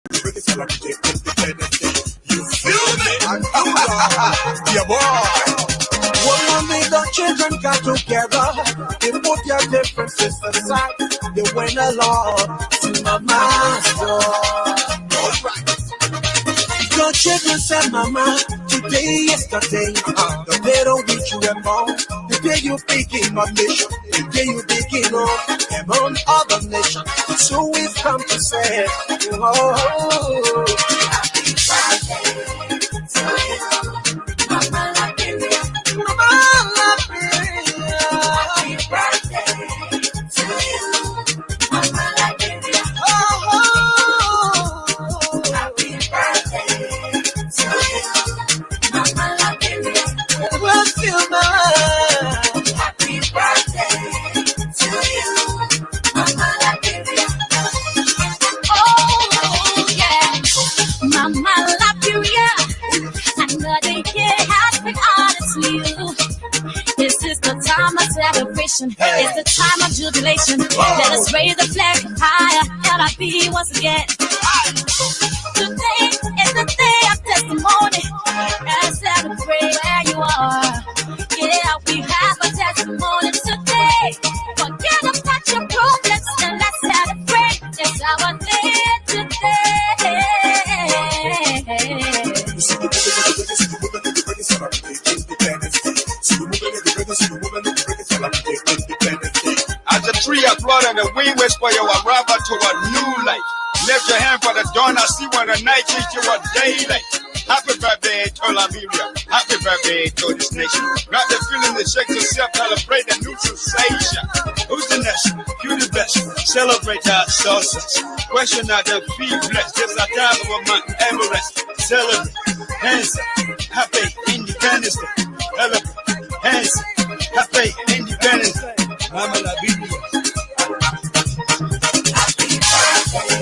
You feel me? Yeah, boy. Woman, the children got together. They put their differences aside. They went along to Mama's door. Alright. The children said, Mama, today, yesterday, the day don't reach you anymore. The day you begin a mission, the day you begin among other nations. So we've come to say, oh, happy birthday to you, Mama Liberia. Mama Liberia. Happy birthday to you, Mama Liberia. Oh, happy birthday to you, Mama Liberia. We'll feel mine. Happy birthday to you, Mama Liberia. Oh, yeah. Mama Liberia, another year has been honest to you. This is the time of celebration. It's the time of jubilation. Let us raise the flag higher. LIB once again. Today is the day of testimony. And celebrate where you are. Yeah, we have a testimony today. Forget about your problems and let's celebrate. It's our day today. As the tree applaud and the wind whisper your arrival to a new life. Lift your hand for the dawn. I see when the night is your daylight. Happy birthday to Liberia. Happy birthday to this nation. Grab the feeling to shake yourself, celebrate the new sensation. Who's the next? You the best. Celebrate our success. Question out the feet blessed. This is a time of Mount Everest. Celebrate. Hands up. Happy Independence Day. Celebrate. Hands up. Happy Independence Day. Mama Liberia. Happy birthday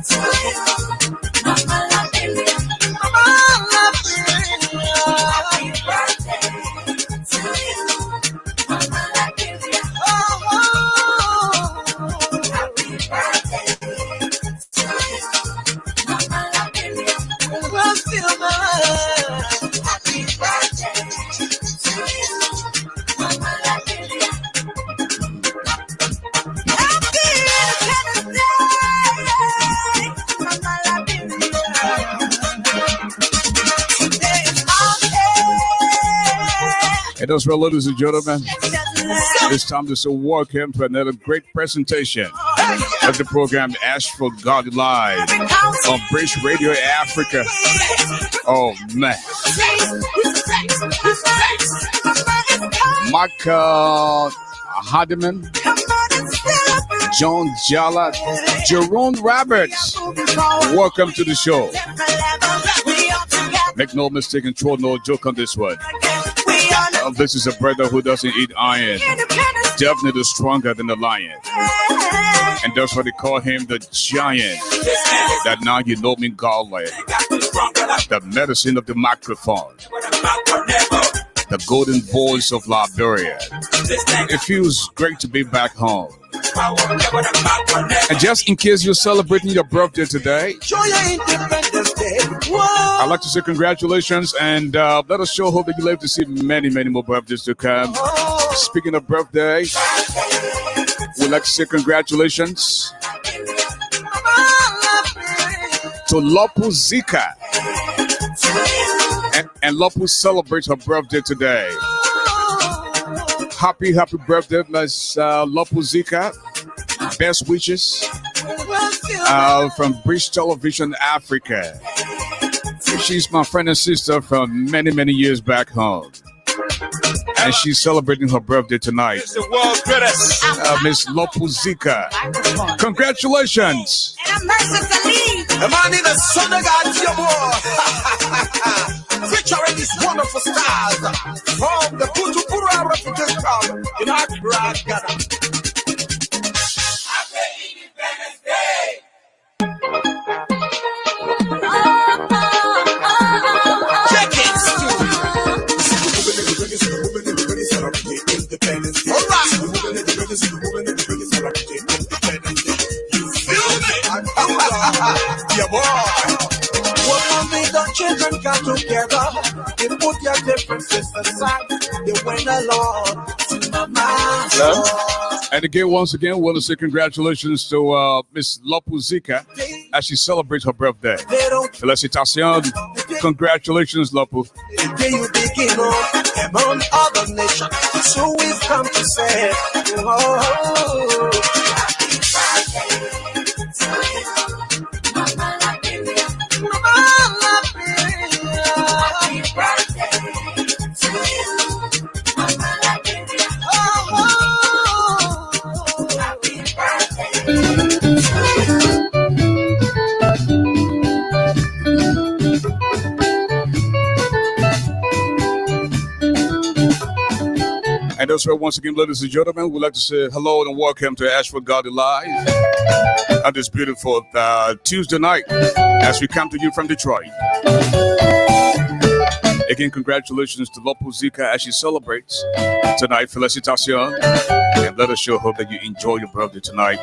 to you, Mama Liberia. Mama Liberia. Happy birthday to you, Mama Liberia. Oh, happy birthday to you, Mama Liberia. We'll feel mine. Happy birthday to you, Mama Liberia. Happy Independence Day, Mama Liberia. Today is our day. And those were, ladies and gentlemen, it's time to welcome to another great presentation of the program ASHFORD GARLEY Live on British Radio Africa. Oh, man. Michael Hardiman, John Jala, Jerome Roberts, welcome to the show. Make no mistake and throw no joke on this one. This is a brother who doesn't eat iron, definitely stronger than the lion. And that's why they call him the giant. That now you know me, Galway. The medicine of the microphone. The golden voice of Liberia. It feels great to be back home. And just in case you're celebrating your birthday today, I'd like to say congratulations and let us show hope that you live to see many, many more birthdays to come. Speaking of birthday, we'd like to say congratulations to Lopu Zika. And Lopu celebrates her birthday today. Happy birthday, Miss Lopu Zika. Best wishes from British Television Africa. She's my friend and sister from many, many years back home. And she's celebrating her birthday tonight. Miss Lopu Zika. Congratulations. Featuring these wonderful stars from the Kutupura refugee camp in Accra, Ghana. Happy Independence Day! Check it, all right. You feel me? Yeah, boy. What have the children got together? They put their differences aside. They went along to Mama. And again, once again, want to say congratulations to Miss Lopuzika as she celebrates her birthday. Felicitations. Congratulations, Lopu. The day you begin on among other nations. So we've come to say, oh, happy birthday to you, Mama Liberia. Mama Liberia. Happy birthday to you, Mama Liberia. Oh, happy birthday to you. And that's why, once again, ladies and gentlemen, we'd like to say hello and welcome to ASHFORD GARLEY Live on this beautiful Tuesday night as we come to you from Detroit. Again, congratulations to Lopuzika as she celebrates tonight. Felicitations. And let us sure hope that you enjoy your birthday tonight.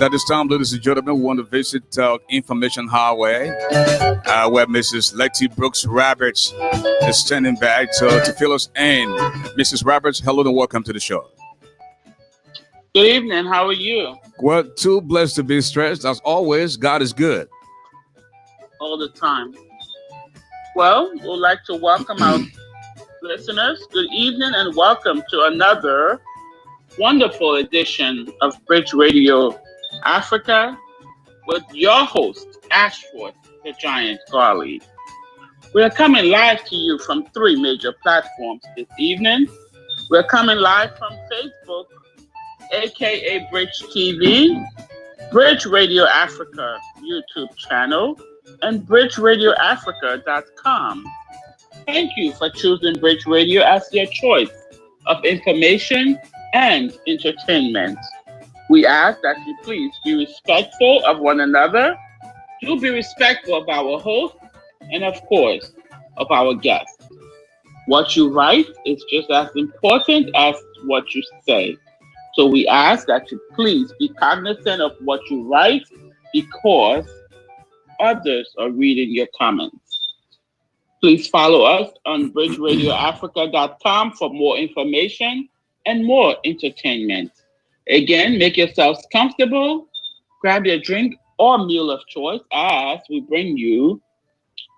At this time, ladies and gentlemen, we want to visit Information Highway, where Mrs. Letty Brooks Roberts is standing back to fill us in. Mrs. Roberts, hello and welcome to the show. Good evening. How are you? Well, too blessed to be stressed. As always, God is good. All the time. Well, we'd like to welcome our listeners. Good evening and welcome to another wonderful edition of Bridge Radio Africa with your host, Ashford, the Giant Garley. We are coming live to you from 3 major platforms this evening. We're coming live from Facebook, aka Bridge TV, Bridge Radio Africa YouTube channel, and bridgeradioafrica.com. Thank you for choosing Bridge Radio as your choice of information and entertainment. We ask that you please be respectful of one another. Do be respectful of our host and, of course, of our guests. What you write is just as important as what you say. So we ask that you please be cognizant of what you write because others are reading your comments. Please follow us on bridgeradioafrica.com for more information and more entertainment. Again, make yourselves comfortable, grab your drink or meal of choice as we bring you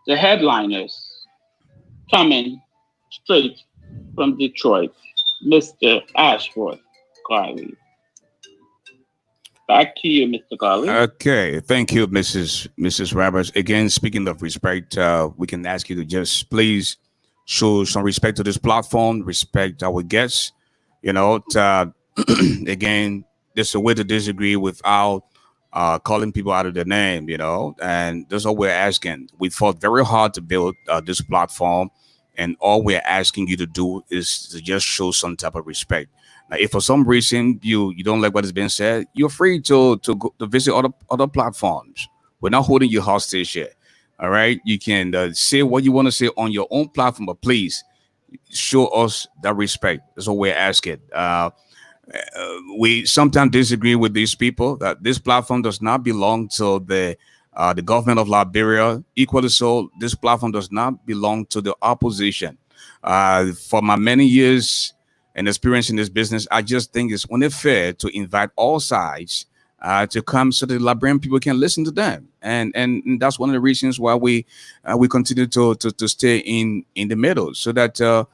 the headliners coming straight from Detroit, Mr. Ashford Garley. Back to you, Mr. Garley. Okay, thank you, Mrs. Roberts. Again, speaking of respect, we can ask you to just please show some respect to this platform, respect our guests. You know, again, there's a way to disagree without calling people out of their name, you know, and that's all we're asking. We fought very hard to build this platform, and all we're asking you to do is to just show some type of respect. Now, if for some reason you don't like what has been said, you're free to go to visit other platforms. We're not holding you hostage here. All right, you can say what you want to say on your own platform, but please show us that respect. That's what we're asking. We sometimes disagree with these people that this platform does not belong to the government of Liberia. Equally so, this platform does not belong to the opposition. For my many years and experience in this business, I just think it's only fair to invite all sides to come so the Liberian people can listen to them, and that's one of the reasons why we continue to stay in the middle so that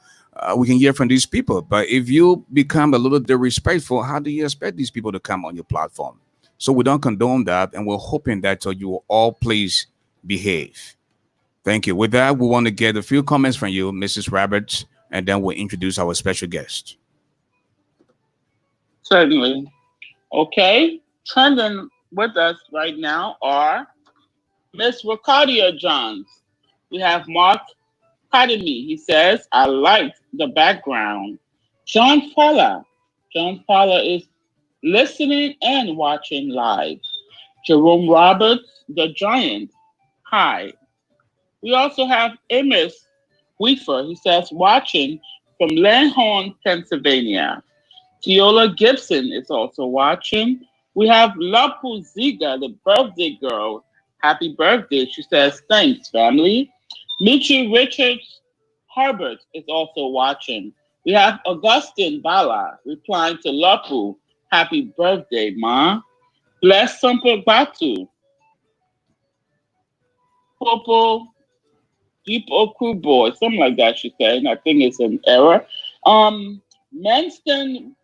we can hear from these people. But if you become a little disrespectful, how do you expect these people to come on your platform? So we don't condone that, and we're hoping that you will all please behave. Thank you. With that, we want to get a few comments from you, Mrs. Roberts, and then we'll introduce our special guest. Certainly. Okay. Trending with us right now are Miss Ricardia Johns. We have Mark Academy. He says, I like the background. John Fowler. John Fowler is listening and watching live. Jerome Roberts, the Giant. Hi. We also have Amos Weaver. He says, watching from Langhorne, Pennsylvania. Teola Gibson is also watching. We have Lapu Ziga, the birthday girl. Happy birthday. She says, thanks, family. Michi Richards Herbert is also watching. We have Augustine Bala replying to Lapu. Happy birthday, Ma. Bless Sampo Batu. Popo Deep Oku Boy, something like that she said. I think it's an error. Manston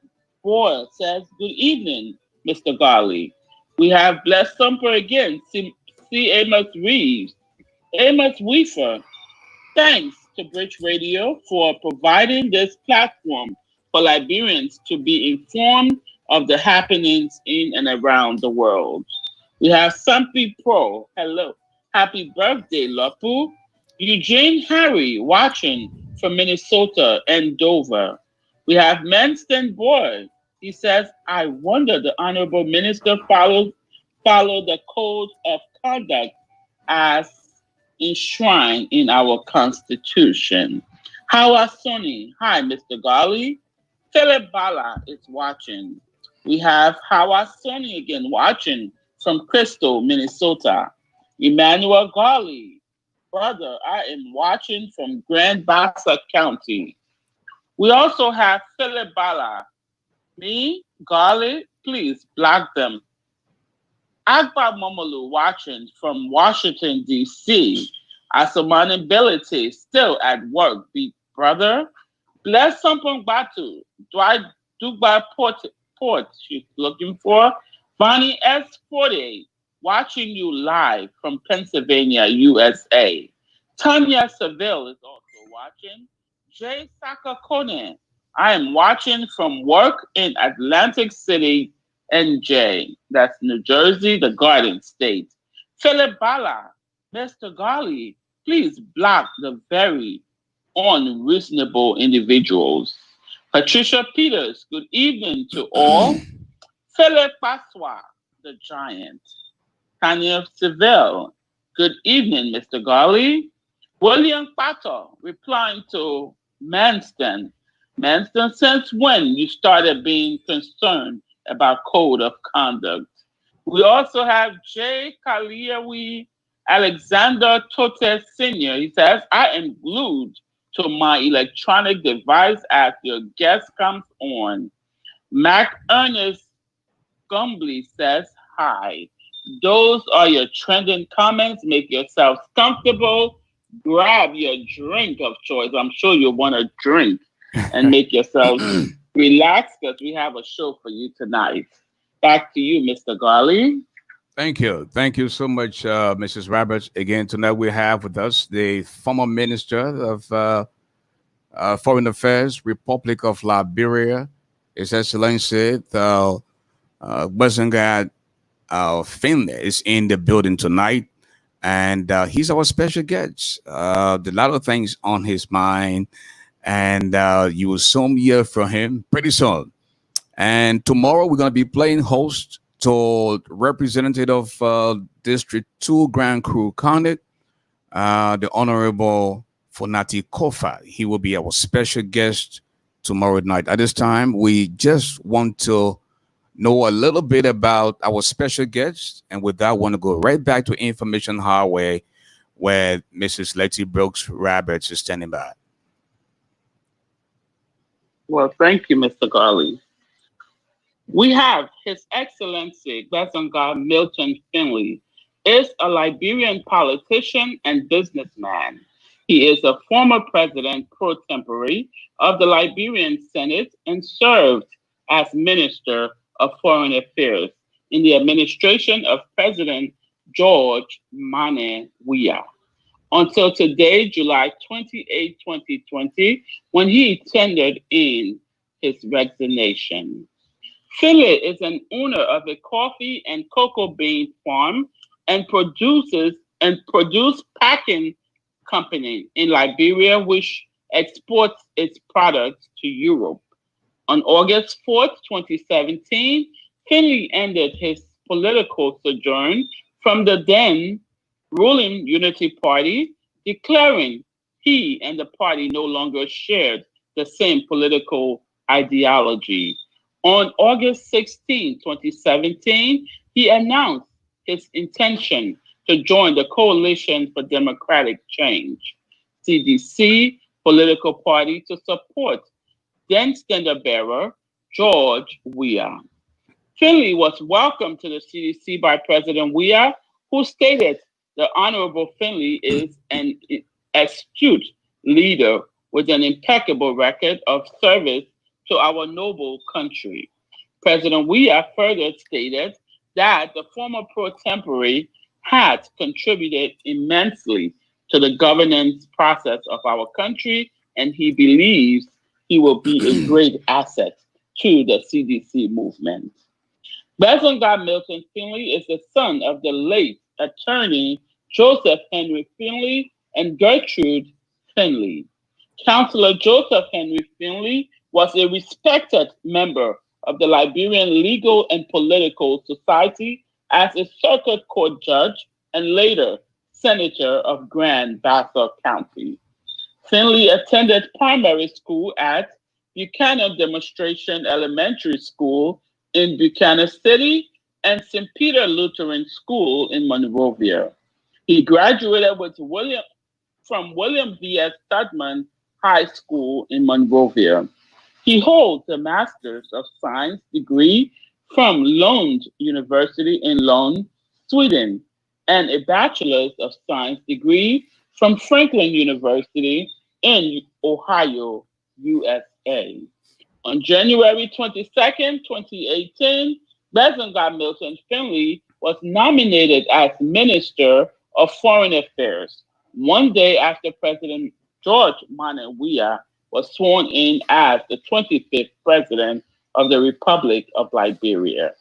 Boyle says, good evening, Mr. Garley. We have Bless Thumper again. C. Amos Reeves. Amos Weaver. Thanks to Bridge Radio for providing this platform for Liberians to be informed of the happenings in and around the world. We have Sampi Pro. Hello. Happy birthday, Lapu. Eugene Harry watching from Minnesota and Dover. We have Manston Boyd. He says, I wonder the Honorable Minister followed the code of conduct as enshrined in our Constitution. Hawa Soni. Hi, Mr. Garley. Philip Bala is watching. We have Hawa Soni again watching from Crystal, Minnesota. Emmanuel Garley. Brother, I am watching from Grand Bassa County. We also have Philip Bala. Me, Garley, please block them. Agba Momolu watching from Washington, D.C. Asamani Ability still at work, big brother. Bless Sampong Batu. Dubai Port, she's looking for. Bonnie S. 48. Watching you live from Pennsylvania, USA. Tanya Seville is also watching. Jay Sakakone. I am watching from work in Atlantic City, NJ. That's New Jersey, the Garden State. Philip Bala. Mr. Garley, please block the very unreasonable individuals. Patricia Peters, good evening to all. Philip Baswa, the giant. Tanya Seville, good evening, Mr. Garley. William Pato, replying to Manston. Manston, since when you started being concerned about code of conduct? We also have J. Kaliawi Alexander Tote Sr. He says, I am glued to my electronic device as your guest comes on. Mac Ernest Gumbly says, hi. Those are your trending comments. Make yourselves comfortable. Grab your drink of choice. I'm sure you'll want to drink and make yourselves relax because we have a show for you tonight. Back to you, Mr. Garley. Thank you. Thank you so much, Mrs. Roberts. Again, tonight we have with us the former Minister of Foreign Affairs, Republic of Liberia, His Excellency, GBEHZOHNGAR Finley is in the building tonight, and he's our special guest. A lot of things on his mind, and you will soon hear from him pretty soon. And tomorrow we're going to be playing host to Representative of District 2 Grand Crew Conduct, the Honorable Fonati Kofa. He will be our special guest tomorrow night. At this time, we just want to know a little bit about our special guest, and with that, I want to go right back to Information Highway, where Mrs. Letty Brooks Roberts is standing by. Well, thank you, Mr. Garley. We have His Excellency GBEHZOHNGAR Milton Finley is a Liberian politician and businessman. He is a former president pro tempore of the Liberian Senate and served as Minister of Foreign Affairs in the administration of President George Mane Weah until today, July 28, 2020, when he tendered in his resignation. Finley is an owner of a coffee and cocoa bean farm and produce packing company in Liberia, which exports its products to Europe. On August 4th, 2017, Finley ended his political sojourn from the then ruling Unity Party, declaring he and the party no longer shared the same political ideology. On August 16, 2017, he announced his intention to join the Coalition for Democratic Change, CDC, political party to support then standard-bearer George Weah. Finley was welcomed to the CDC by President Weah, who stated the Honorable Finley is an astute leader with an impeccable record of service to our noble country. President Weah further stated that the former pro tempore had contributed immensely to the governance process of our country, and he believes he will be a great asset to the CDC movement. BASSA Milton Finley is the son of the late attorney Joseph Henry Finley and Gertrude Finley. Counselor Joseph Henry Finley was a respected member of the Liberian Legal and Political Society as a circuit court judge and later senator of Grand Bassa County. Finley attended primary school at Buchanan Demonstration Elementary School in Buchanan City and St. Peter Lutheran School in Monrovia. He graduated from William V.S. Studman High School in Monrovia. He holds a Master's of Science degree from Lund University in Lund, Sweden, and a Bachelor's of Science degree from Franklin University in Ohio, USA. On January 22nd, 2018, BASSA Milton Finley was nominated as Minister of Foreign Affairs, one day after President George Manuel Weah was sworn in as the 25th President of the Republic of Liberia.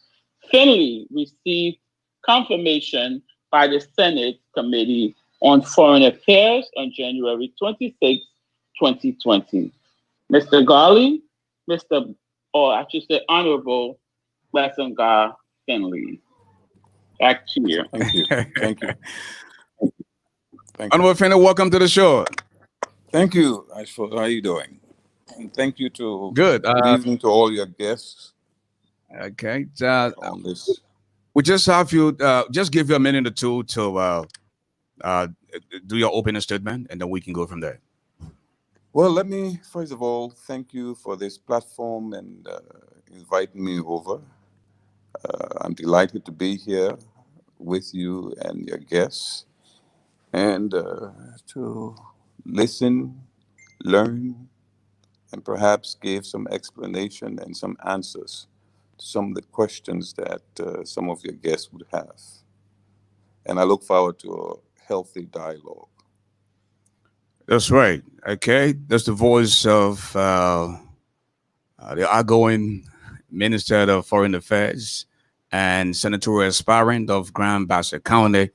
Finley received confirmation by the Senate Committee on Foreign Affairs on January 26, 2020. Mr. Garley, I should say Honorable BASSA Finley. Back to you. Thank you. Thank you. Honorable Finley, welcome to the show. Thank you, ASHFORD. How are you doing? And thank you to Good evening to all your guests. Okay. On this. We just have you just give you a minute or two to do your opening statement, and then we can go from there. Well, let me first of all thank you for this platform and inviting me over. I'm delighted to be here with you and your guests, and to listen, learn, and perhaps give some explanation and some answers to some of the questions that some of your guests would have. And I look forward to a healthy dialogue. That's right. Okay. That's the voice of the outgoing Minister of Foreign Affairs and Senatorial aspirant of Grand Bassa County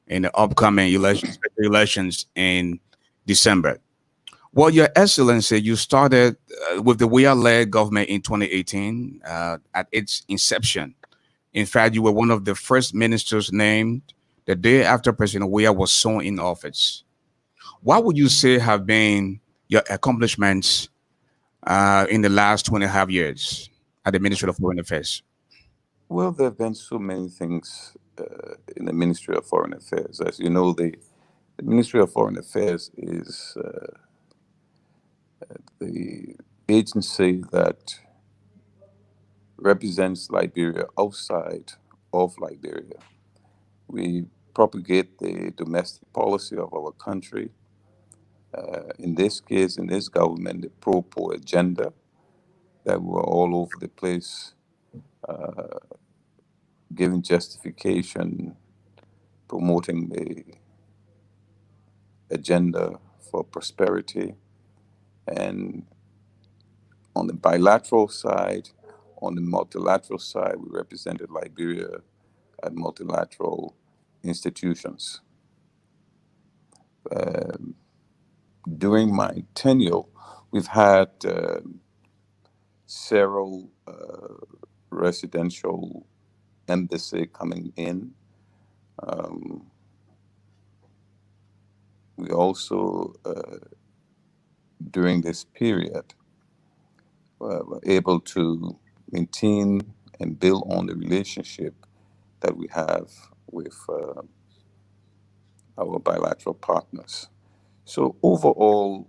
in the upcoming elections in December. Well, Your Excellency, you started with the Weah-led government in 2018 at its inception. In fact, you were one of the first ministers named the day after President Weah was sworn in office. What would you say have been your accomplishments in the last 2.5 years at the Ministry of Foreign Affairs? Well, there have been so many things in the Ministry of Foreign Affairs. As you know, the Ministry of Foreign Affairs is the agency that represents Liberia outside of Liberia. We propagate the domestic policy of our country. In this case, in this government, the pro-poor agenda that were all over the place, giving justification, promoting the agenda for prosperity. And on the bilateral side, on the multilateral side, we represented Liberia at multilateral institutions. During my tenure, we've had several residential embassy coming in. We also, during this period, were able to maintain and build on the relationship that we have with our bilateral partners. So overall,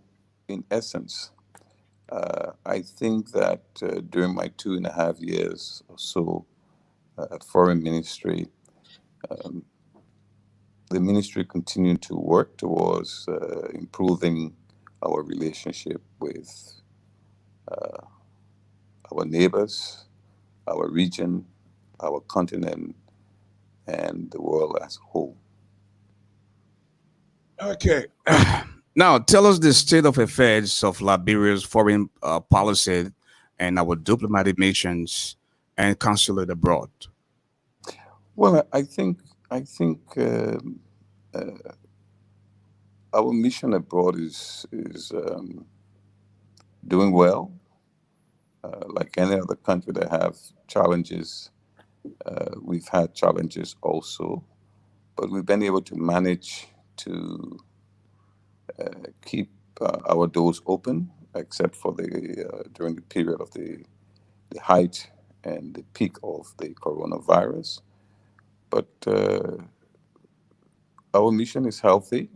in essence, I think that during my 2.5 years or so at Foreign Ministry, the ministry continued to work towards improving our relationship with our neighbors, our region, our continent, and the world as a whole. Okay. Now, tell us the state of affairs of Liberia's foreign policy and our diplomatic missions and consulate abroad. Well, I think our mission abroad is doing well. Like any other country that have challenges, we've had challenges also, but we've been able to manage to keep our doors open, except for the during the period of the height and the peak of the coronavirus. But our mission is healthy.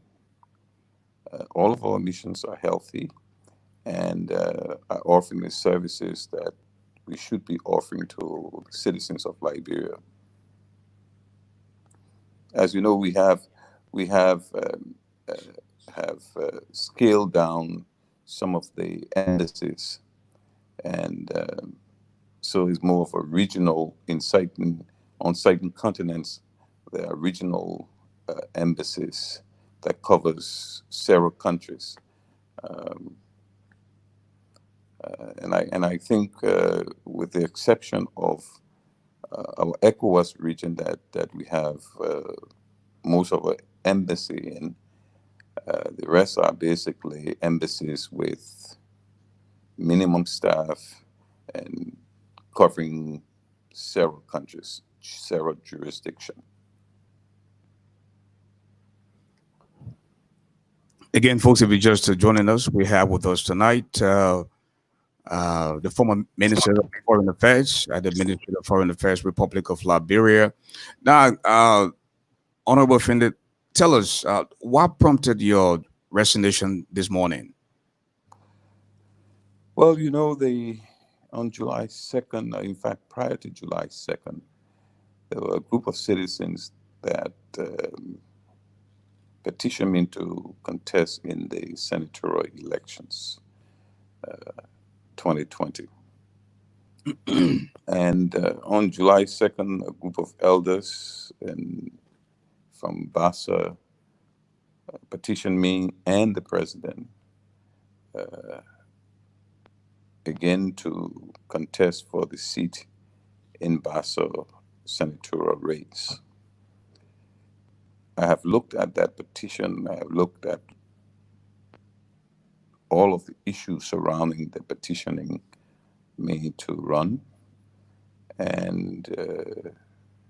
All of our missions are healthy and are offering the services that we should be offering to the citizens of Liberia. As you know, we have scaled down some of the embassies, and so it's more of a regional on certain continents. There are regional embassies that covers several countries. And I think, with the exception of our ECOWAS region that we have most of our embassy in, the rest are basically embassies with minimum staff and covering several countries, several jurisdictions. Again, folks, if you're just joining us, we have with us tonight the former Minister of Foreign Affairs at the Ministry of Foreign Affairs, Republic of Liberia. Now, Honorable Findley, tell us what prompted your resignation this morning? Well, you know, on July 2nd, in fact, prior to July 2nd, there were a group of citizens that petitioned me to contest in the senatorial elections 2020. And on July 2nd, a group of elders from BASSA petitioned me and the president again to contest for the seat in BASSA senatorial race. I have looked at that petition. I have looked at all of the issues surrounding the petitioning me to run. And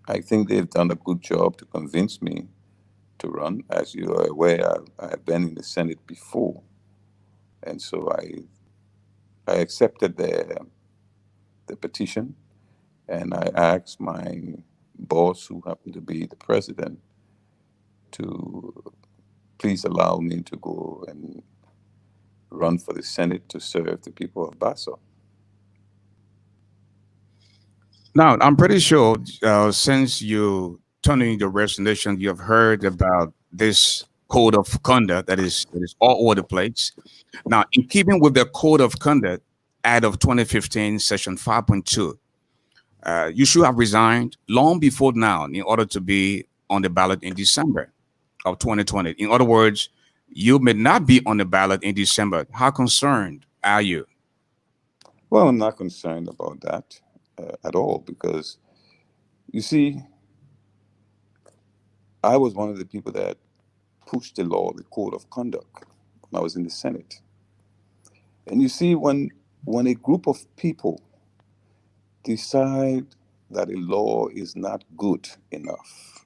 I think they've done a good job to convince me to run. As you are aware, I have been in the Senate before. And so I accepted the petition, and I asked my boss, who happened to be the president, to please allow me to go and run for the Senate to serve the people of BASSA. Now, I'm pretty sure since you turned in your resignation, you have heard about this code of conduct that is all over the place. Now, in keeping with the code of conduct Act of 2015, Section 5.2, you should have resigned long before now in order to be on the ballot in December of 2020. In other words, you may not be on the ballot in December. How concerned are you? Well, I'm not concerned about that at all, because, you see, I was one of the people that pushed the law, the code of conduct, when I was in the Senate. And you see, when a group of people decide that a law is not good enough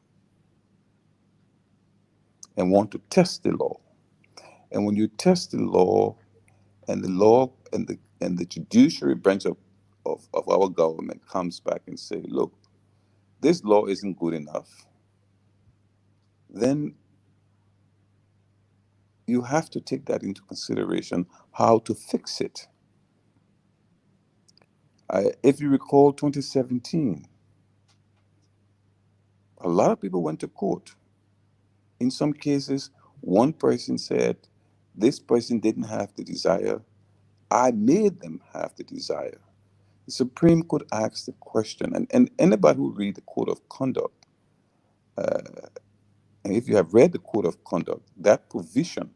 and want to test the law, and when you test the law and the judiciary brings up of our government comes back and say, look, this law isn't good enough, then you have to take that into consideration, how to fix it. If you recall 2017, a lot of people went to court. In some cases, one person said, this person didn't have the desire. I made them have the desire. The Supreme Court asked the question, and anybody who read the Code of Conduct, and if you have read the Code of Conduct, that provision,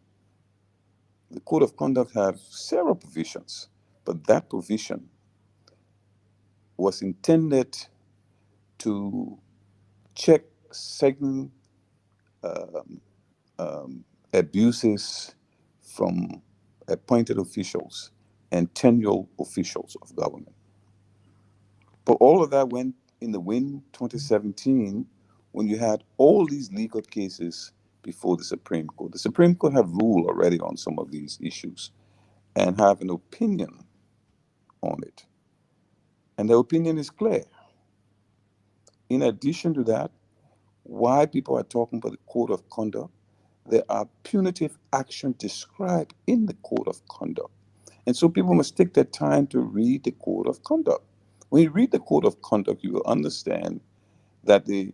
the Code of Conduct have several provisions, but that provision was intended to check certain abuses from appointed officials and tenured officials of government. But all of that went in the wind 2017 when you had all these legal cases before the Supreme Court. The Supreme Court have ruled already on some of these issues and have an opinion on it. And the opinion is clear. In addition to that, why people are talking about the Code of Conduct, there are punitive actions described in the Code of Conduct. And so people must take their time to read the Code of Conduct. When you read the Code of Conduct, you will understand that the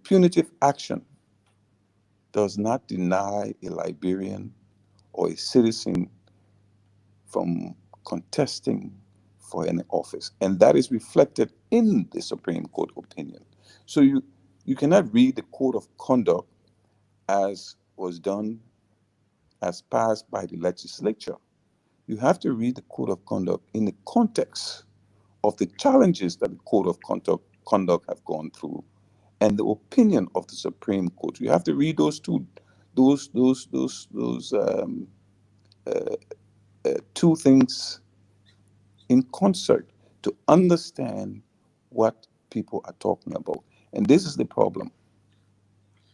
punitive action does not deny a Liberian or a citizen from contesting for any office. And that is reflected in the Supreme Court opinion. So you cannot read the Code of Conduct as was done, as passed by the legislature. You have to read the Code of Conduct in the context of the challenges that the Code of Conduct have gone through and the opinion of the Supreme Court. You have to read those two things in concert to understand what people are talking about. And this is the problem.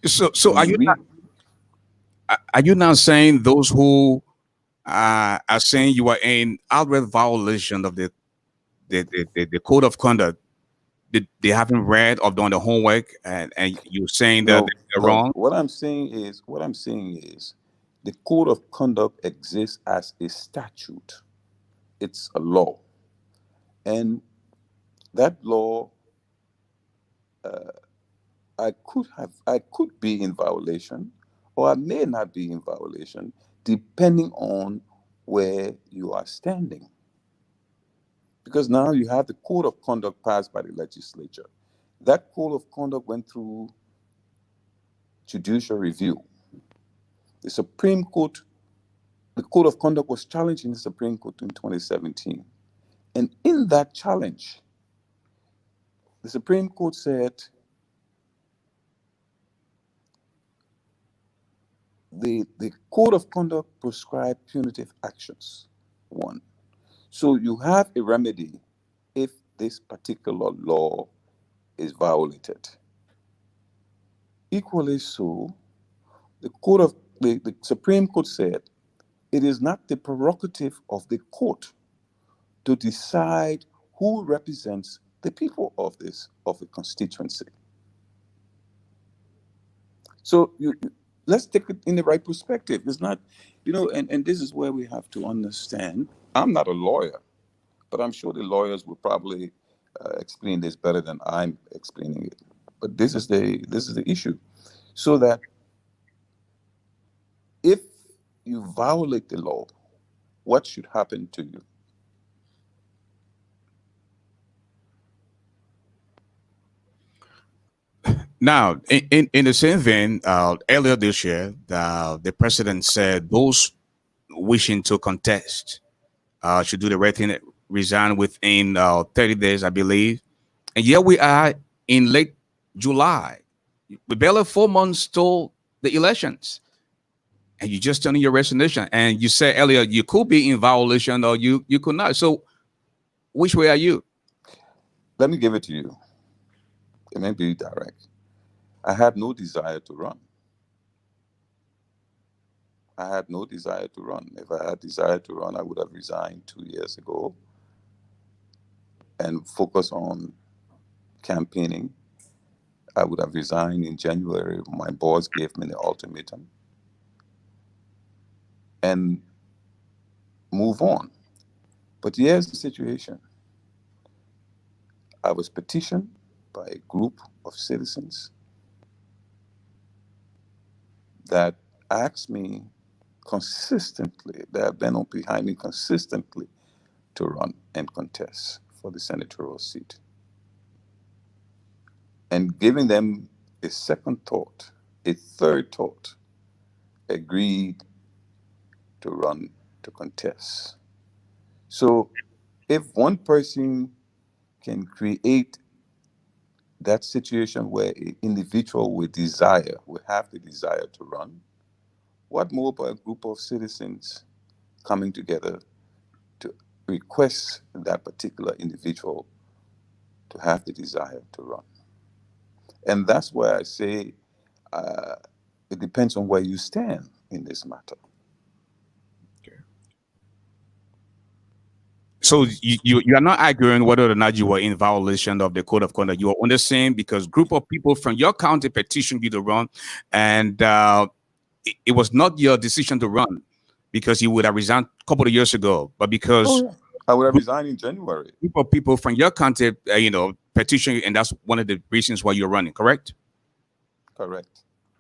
So are you now saying those who are saying you are in outright violation of the Code of Conduct, they haven't read or done the homework, and you're saying that they're wrong? What I'm saying is the Code of Conduct exists as a statute. It's a law. And that law, I could be in violation, or I may not be in violation, depending on where you are standing. Because now you have the Code of Conduct passed by the legislature. That Code of Conduct went through judicial review. The Supreme Court, the Code of Conduct was challenged in the Supreme Court in 2017. And in that challenge, the Supreme Court said the Code of Conduct prescribed punitive actions, one. So you have a remedy if this particular law is violated. Equally so, the Supreme Court said it is not the prerogative of the court to decide who represents the people of a constituency. So let's take it in the right perspective. It's not, and this is where we have to understand. I'm not a lawyer, but I'm sure the lawyers will probably explain this better than I'm explaining it. But this is the issue. So that if you violate the law, what should happen to you? Now, in the same vein, earlier this year, the president said those wishing to contest should do the right thing, resign within 30 days, I believe. And here we are in late July. We barely 4 months till the elections. And you just turn in your resignation. And you said earlier you could be in violation or you could not. So which way are you? Let me give it to you. It may be direct. I had no desire to run. I had no desire to run. If I had desire to run, I would have resigned 2 years ago. and focus on campaigning, I would have resigned in January. My boss gave me the ultimatum and move on. But here's the situation. I was petitioned by a group of citizens that asked me consistently, they have been behind me consistently to run and contest for the senatorial seat. And giving them a second thought, a third thought, agreed to run to contest. So if one person can create that situation where an individual will have the desire to run, what more about a group of citizens coming together to request that particular individual to have the desire to run? And that's why I say it depends on where you stand in this matter. So you are not arguing whether or not you were in violation of the code of conduct. You are on the same because group of people from your county petitioned you to run, and it was not your decision to run because you would have resigned a couple of years ago, but because I would have resigned in January. Group of people from your county, petition you, and that's one of the reasons why you're running. Correct? Correct.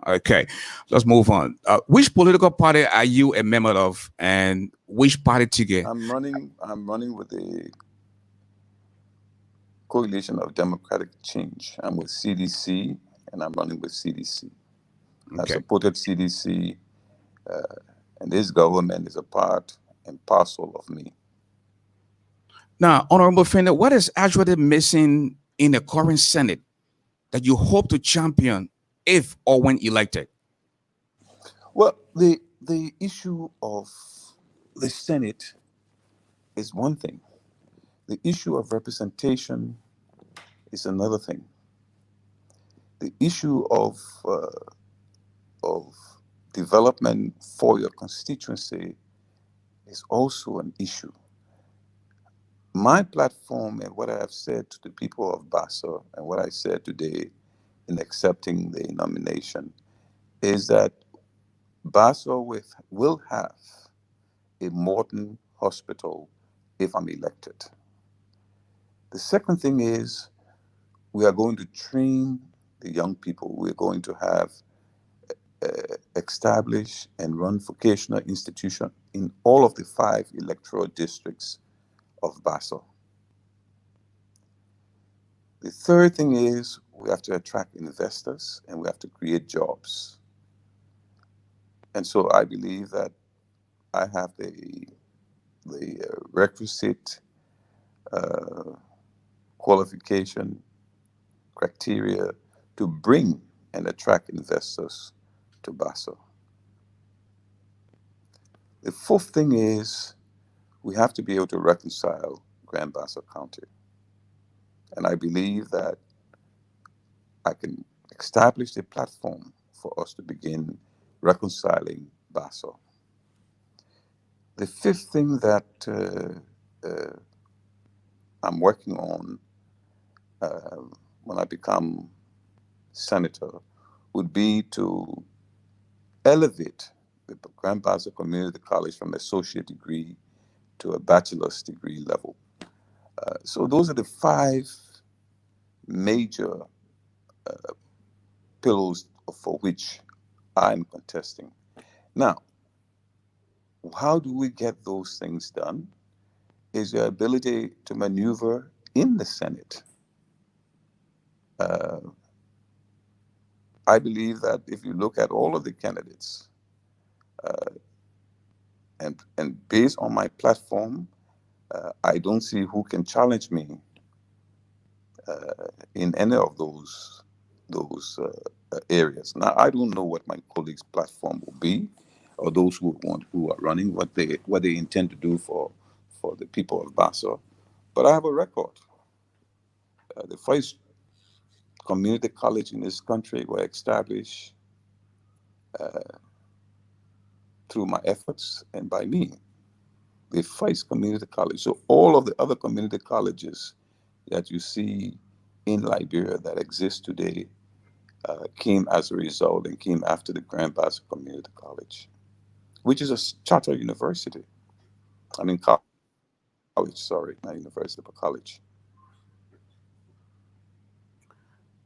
Okay, let's move on. Which political party are you a member of, and which party ticket? I'm running with the Coalition of Democratic Change. I'm with CDC, and I'm running with CDC. Okay. I've supported CDC, and this government is a part and parcel of me. Now, Honorable Finley, what is actually missing in the current Senate that you hope to champion if or when elected? Well, the issue of the Senate is one thing. The issue of representation is another thing. The issue of development for your constituency is also an issue. My platform and what I have said to the people of BASSA and what I said today in accepting the nomination is that BASSA will have a modern hospital if I'm elected. The second thing is we are going to train the young people. We're going to have establish and run vocational institution in all of the 5 electoral districts of BASSA. The third thing is we have to attract investors and we have to create jobs. And so I believe that I have the requisite qualification criteria to bring and attract investors to BASSA. The fourth thing is we have to be able to reconcile Grand Bassa County. And I believe that I can establish a platform for us to begin reconciling BASSA. The fifth thing that I'm working on when I become senator would be to elevate the Grand Bassa Community College from associate degree to a bachelor's degree level. So those are the 5 major pillars for which I'm contesting. Now, how do we get those things done? Is your ability to maneuver in the Senate. I believe that if you look at all of the candidates, and based on my platform, I don't see who can challenge me in any of those areas. Now, I don't know what my colleagues' platform will be, or those who are running, what they intend to do for the people of BASSA, but I have a record. The first community college in this country were established through my efforts and by me. The first community college. So all of the other community colleges that you see in Liberia that exists today came as a result and came after the Grand Bassa Community College, which is a charter university. I mean, college, sorry, not university, but college.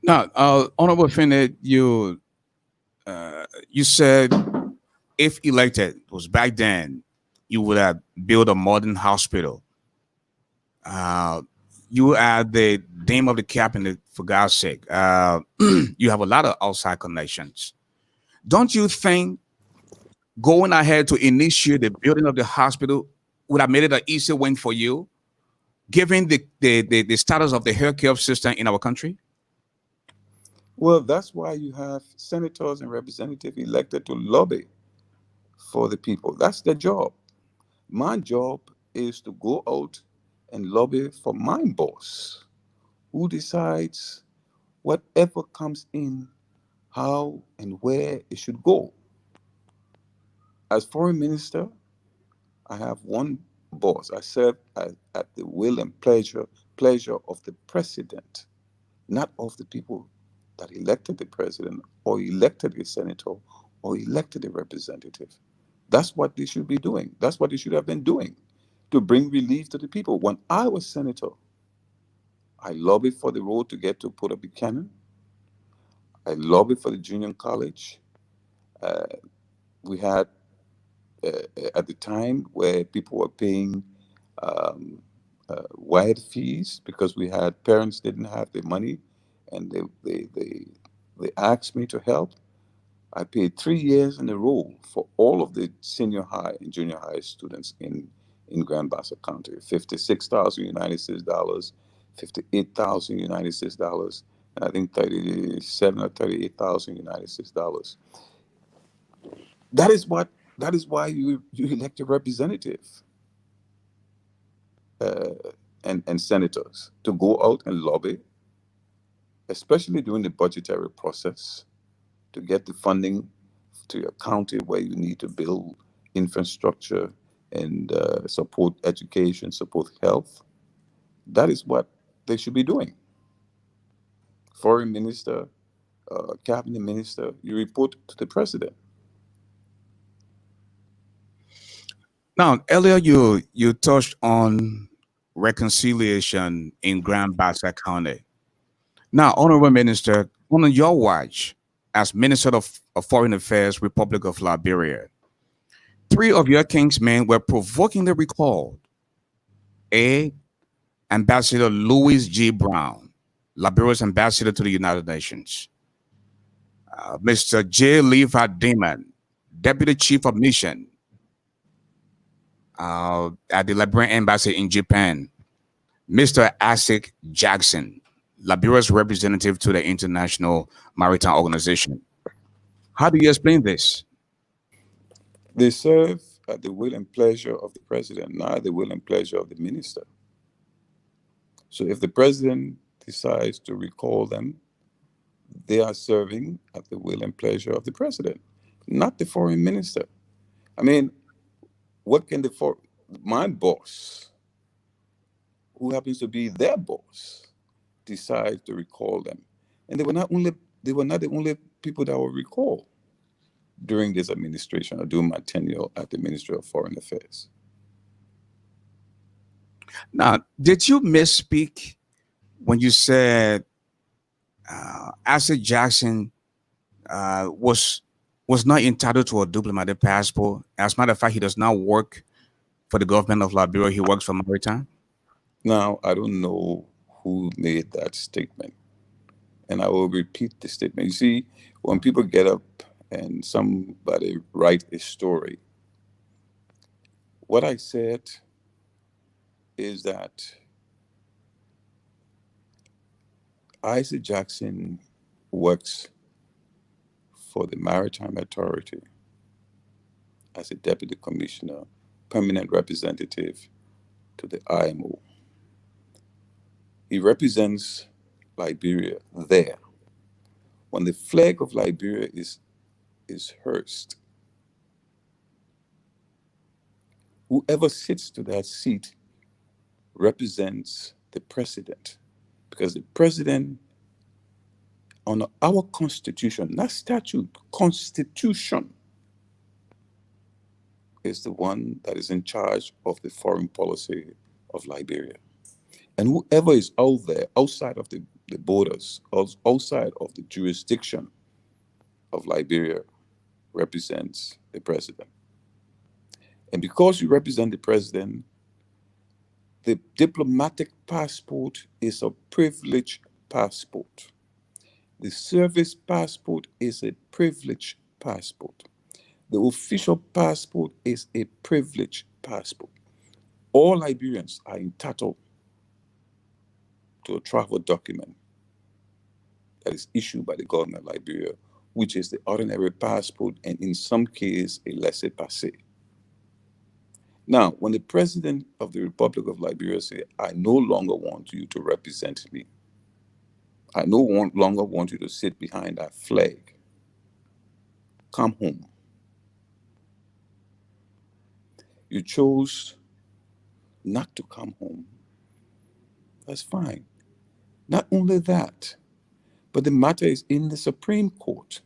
Now, Honorable Finley, you said if elected, it was back then, you would have built a modern hospital. Uh, you are the name of the cabinet, for God's sake. You have a lot of outside connections. Don't you think going ahead to initiate the building of the hospital would have made it an easy win for you, given the status of the healthcare system in our country? Well, that's why you have senators and representatives elected to lobby for the people. That's their job. My job is to go out and lobby for my boss, who decides whatever comes in, how and where it should go. As foreign minister, I have one boss. I serve at the will and pleasure of the president, not of the people that elected the president or elected a senator or elected a representative. That's what they should be doing. That's what they should have been doing to bring relief to the people. When I was senator, I lobbied for the road to get to Porter Buchanan. I lobbied for the junior college. Uh, we had at the time where people were paying um, wide fees because we had parents didn't have the money, and they asked me to help. I paid 3 years in a row for all of the senior high and junior high students in Grand Bassa County. 56,000 United States dollars, 58,000 United States dollars, and I think 37 or 38,000 United States dollars. That is what. That is why you elect a representative uh, and senators to go out and lobby, especially during the budgetary process, to get the funding to your county where you need to build infrastructure and support education, support health. That is what they should be doing. Foreign minister, cabinet minister, you report to the president. Now, earlier you touched on reconciliation in Grand Bassa County. Now, Honorable Minister, on your watch as Minister of Foreign Affairs, Republic of Liberia, three of your kingsmen were provokingly recalled. A. Ambassador Louis G. Brown, Liberia's ambassador to the United Nations. Mr. J. Levi Damon, Deputy Chief of Mission at the Liberian Embassy in Japan. Mr. Asik Jackson, Liberia's representative to the International Maritime Organization. How do you explain this? They serve at the will and pleasure of the president, not at the will and pleasure of the minister. So if the president decides to recall them, they are serving at the will and pleasure of the president, not the foreign minister. I mean, what can my boss, who happens to be their boss, decide to recall them? And they were not the only people that were recalled during this administration or during my tenure at the Ministry of Foreign Affairs. Now, did you misspeak when you said Asik Jackson was not entitled to a diplomatic passport? As a matter of fact, he does not work for the government of Liberia. He works for Maritime. Now, I don't know who made that statement, and I will repeat the statement. You see, when people get up and somebody write a story, what I said is that Isaac Jackson works for the Maritime Authority as a deputy commissioner, permanent representative to the IMO. He represents Liberia there. When the flag of Liberia is hoisted, whoever sits to that seat represents the president. Because the president, on our constitution, not statute, constitution, is the one that is in charge of the foreign policy of Liberia. And whoever is out there, outside of the borders, outside of the jurisdiction of Liberia, represents the president. And because you represent the president, the diplomatic passport is a privileged passport. The service passport is a privileged passport. The official passport is a privileged passport. All Liberians are entitled to a travel document that is issued by the government of Liberia, which is the ordinary passport and in some cases a laissez-passer. Now, when the president of the Republic of Liberia says, I no longer want you to represent me, I no longer want you to sit behind that flag, come home. You chose not to come home. That's fine. Not only that, but the matter is in the Supreme Court.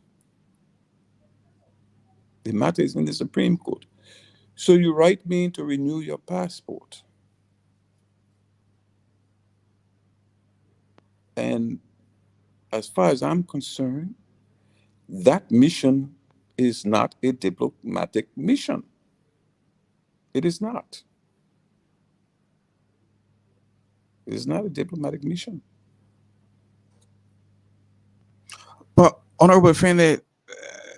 The matter is in the Supreme Court. So you write me to renew your passport. And as far as I'm concerned, that mission is not a diplomatic mission. It is not. It is not a diplomatic mission. But Honorable Finley,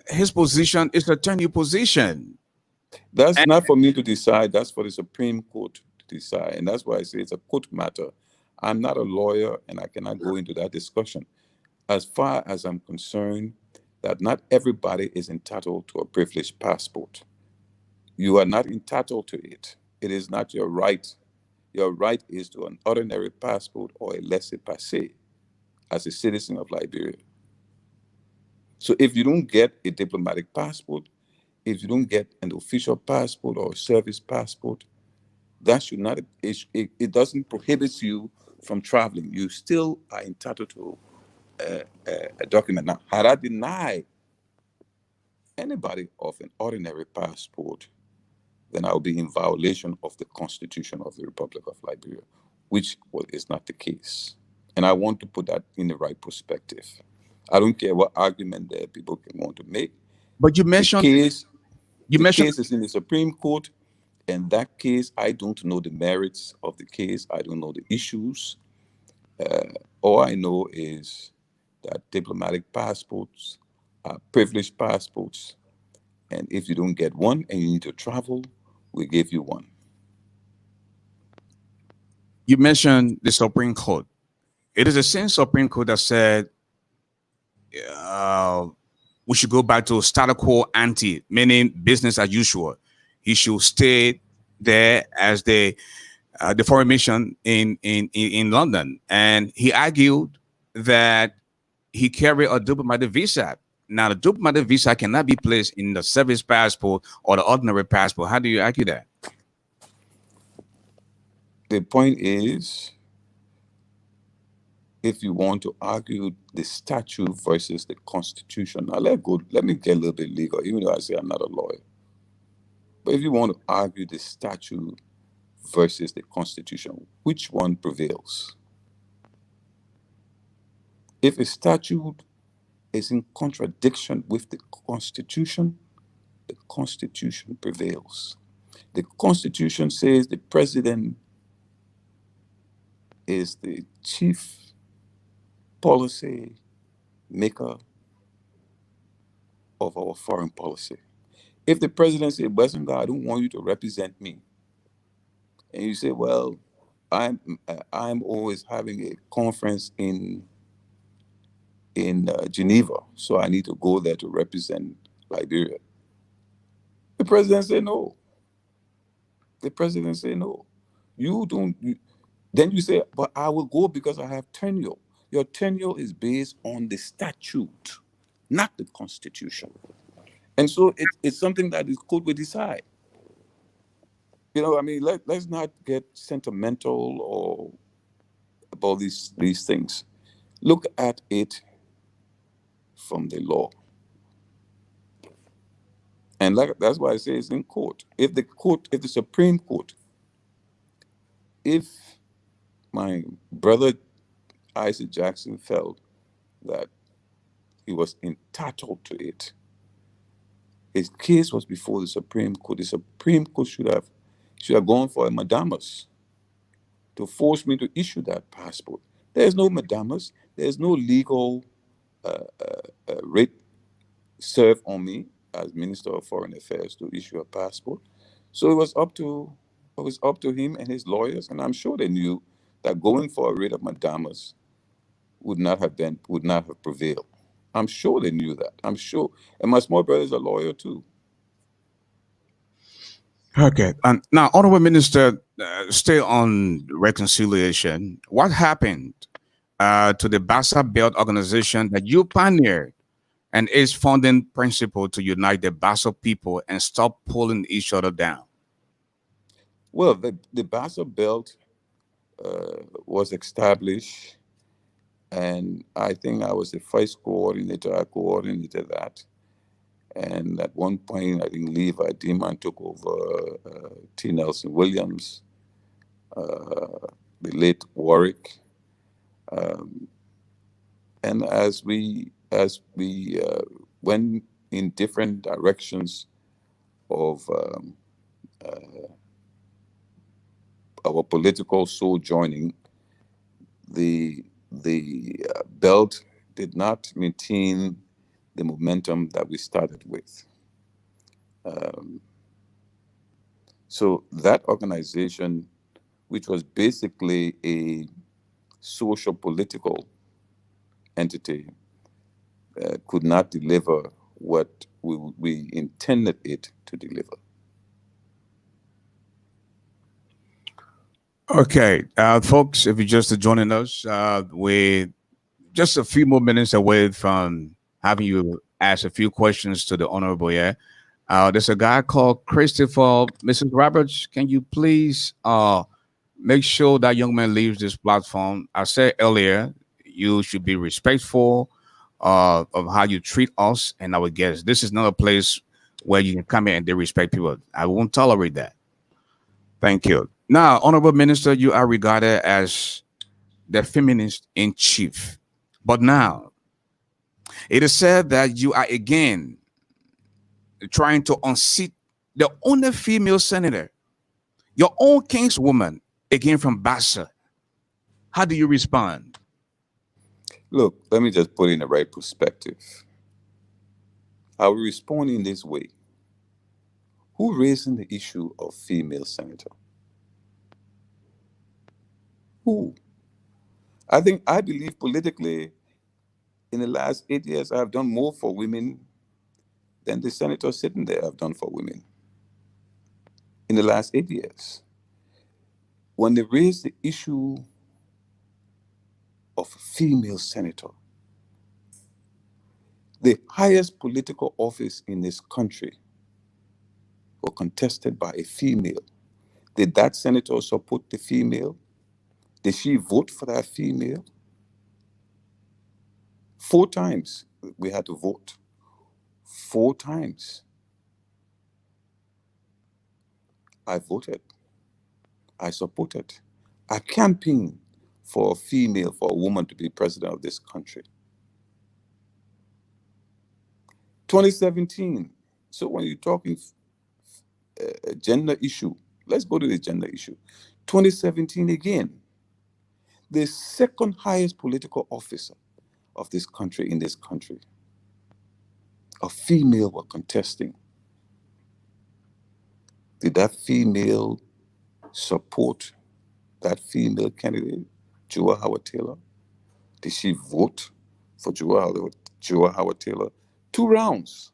his position is a tenure position. That's not for me to decide. That's for the Supreme Court to decide. And that's why I say it's a court matter. I'm not a lawyer and I cannot go into that discussion. As far as I'm concerned, that not everybody is entitled to a privileged passport. You are not entitled to it. It is not your right. Your right is to an ordinary passport or a laissez-passer as a citizen of Liberia. So if you don't get a diplomatic passport, if you don't get an official passport or a service passport, that should not, it doesn't prohibit you from traveling. You still are entitled to a document. Now, had I denied anybody of an ordinary passport, then I would be in violation of the Constitution of the Republic of Liberia, which is not the case. And I want to put that in the right perspective. I don't care what argument that people can want to make. But you mentioned the case is in the Supreme Court, and that case, I don't know the merits of the case. I don't know the issues. All I know is that diplomatic passports are privileged passports, and if you don't get one and you need to travel, we give you one. You mentioned the Supreme Court. It is the same Supreme Court that said we should go back to status quo ante, meaning business as usual. He should stay there as the foreign mission in London. And he argued that he carried a diplomatic visa. Now, the diplomatic visa cannot be placed in the service passport or the ordinary passport. How do you argue that? The point is, if you want to argue the statute versus the Constitution, now let me get a little bit legal, even though I say I'm not a lawyer. But if you want to argue the statute versus the Constitution, which one prevails? If a statute is in contradiction with the Constitution prevails. The Constitution says the president is the chief policy maker of our foreign policy. If the president says, BASSA, I don't want you to represent me, and you say, well, I'm always having a conference in Geneva, so I need to go there to represent Liberia. The president said no. The president said no. Then you say, but I will go because I have tenure. Your tenure is based on the statute, not the Constitution. And so it's something that the court will decide. You know, I mean, let's not get sentimental or about these things. Look at it from the law. And that's why I say it's in court. If the Supreme Court, if my brother Isaac Jackson felt that he was entitled to it, his case was before the Supreme Court. The Supreme Court should have gone for a mandamus to force me to issue that passport. There's no mandamus. There's no legal writ served on me as Minister of Foreign Affairs to issue a passport. So it was up to him and his lawyers, and I'm sure they knew that going for a writ of mandamus would not have prevailed. I'm sure they knew that. I'm sure, and my small brother is a lawyer too. Okay, and now, Honorable Minister, stay on reconciliation. What happened to the BASSA Belt organization that you pioneered and its founding principle to unite the BASSA people and stop pulling each other down? Well, the BASSA Belt was established, and I think I was the first coordinator. I coordinated that. And at one point, I think Levi Deman took over T. Nelson Williams, the late Warwick. And as we went in different directions of our political sojourning, the belt did not maintain the momentum that we started with. So that organization, which was basically a social political entity, could not deliver what we intended it to deliver. Okay, folks, if you're just joining us, we're just a few more minutes away from having you ask a few questions to the Honorable. There's a guy called Christopher. Mrs. Roberts, can you please make sure that young man leaves this platform? I said earlier, you should be respectful of how you treat us and our guests. This is not a place where you can come in and disrespect people. I won't tolerate that. Thank you. Now, Honorable Minister, you are regarded as the feminist in chief. But now, it is said that you are again trying to unseat the only female senator, your own kingswoman, again from BASSA. How do you respond? Look, let me just put it in the right perspective. I will respond in this way. Who raising the issue of female senator? Who? I believe politically, in the last 8 years, I have done more for women than the senators sitting there have done for women. In the last 8 years. When they raised the issue of a female senator, the highest political office in this country were contested by a female. Did that senator support the female? Did she vote for that female? 4 times we had to vote. 4 times. I voted. I supported. I campaigned for a woman to be president of this country. 2017. So when you're talking a gender issue, let's go to the gender issue. 2017 again. The second highest political officer of this country, a female were contesting. Did that female support that female candidate, Joa Howard Taylor? Did she vote for Joa Howard Taylor? 2 rounds.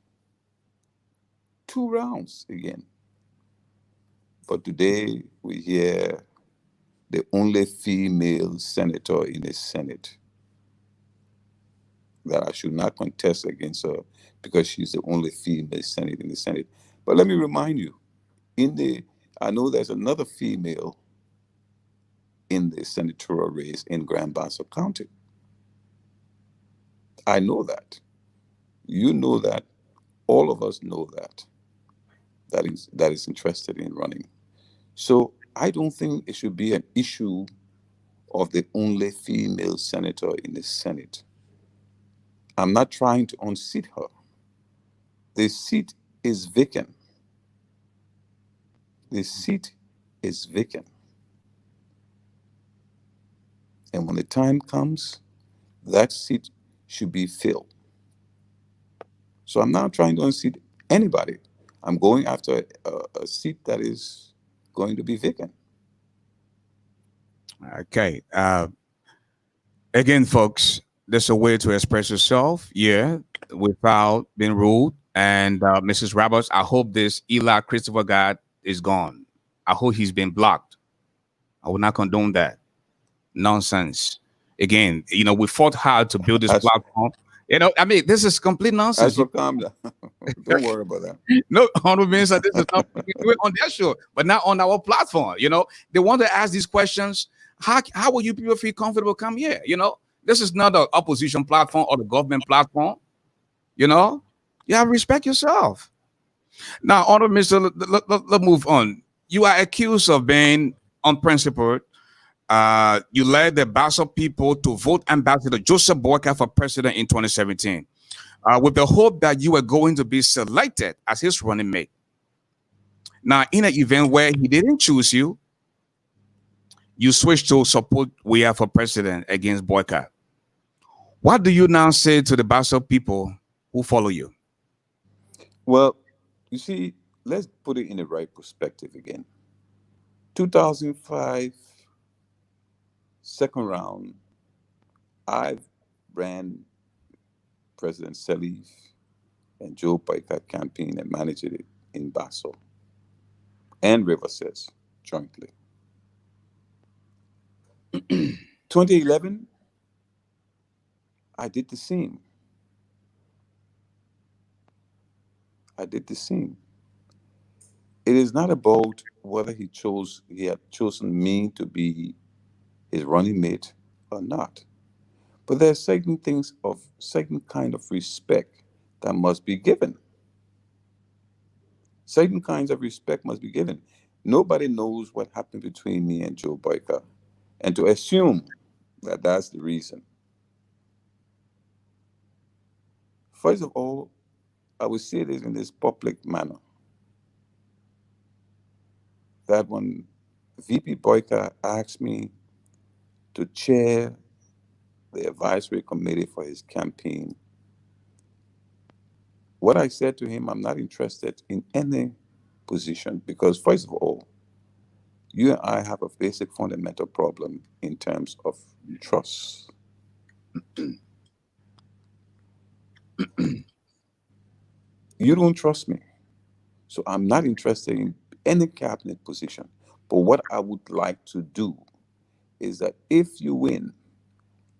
2 rounds again. But today we hear the only female senator in the Senate, that I should not contest against her because she's the only female senator in the Senate. But let me remind you, I know there's another female in the senatorial race in Grand Bassa County. I know that. You know that. All of us know that. That is interested in running. So I don't think it should be an issue of the only female senator in the Senate. I'm not trying to unseat her. The seat is vacant. The seat is vacant. And when the time comes, that seat should be filled. So I'm not trying to unseat anybody. I'm going after a seat that is going to be vacant. Okay. Again, folks, there's a way to express yourself, yeah, without being rude. And Mrs. Roberts, I hope this Eli Christopher guy is gone. I hope he's been blocked. I will not condone that nonsense. Again, you know, we fought hard to build this platform. You know, I mean, this is complete nonsense. Calm down. Don't worry about that. No, Honorable Minister, this is not we do it on their show, but not on our platform. You know, they want to ask these questions. How will you people feel comfortable come here? You know, this is not the opposition platform or the government platform. You know, you have to respect yourself. Now, Honorable Minister, let's move on. You are accused of being unprincipled. You led the BASSA people to vote Ambassador Joseph Boyka for president in 2017, with the hope that you were going to be selected as his running mate. Now, in an event where he didn't choose you, you switched to support Weah for president against Boyka. What do you now say to the BASSA people who follow you? Well, you see, let's put it in the right perspective again. 2005, second round, I ran President Salif and Joe Boyka campaign and managed it in BASSA and Riverside jointly. 2011, I did the same. It is not about whether he had chosen me to be his running mate or not. But there are certain things of certain kind of respect that must be given. Certain kinds of respect must be given. Nobody knows what happened between me and Joe Boyka. And to assume that that's the reason. First of all, I will say this in this public manner. That when VP Boyka asked me to chair the advisory committee for his campaign, what I said to him, I'm not interested in any position because, first of all, you and I have a basic fundamental problem in terms of trust. You don't trust me. So I'm not interested in any cabinet position. But what I would like to do is that if you win,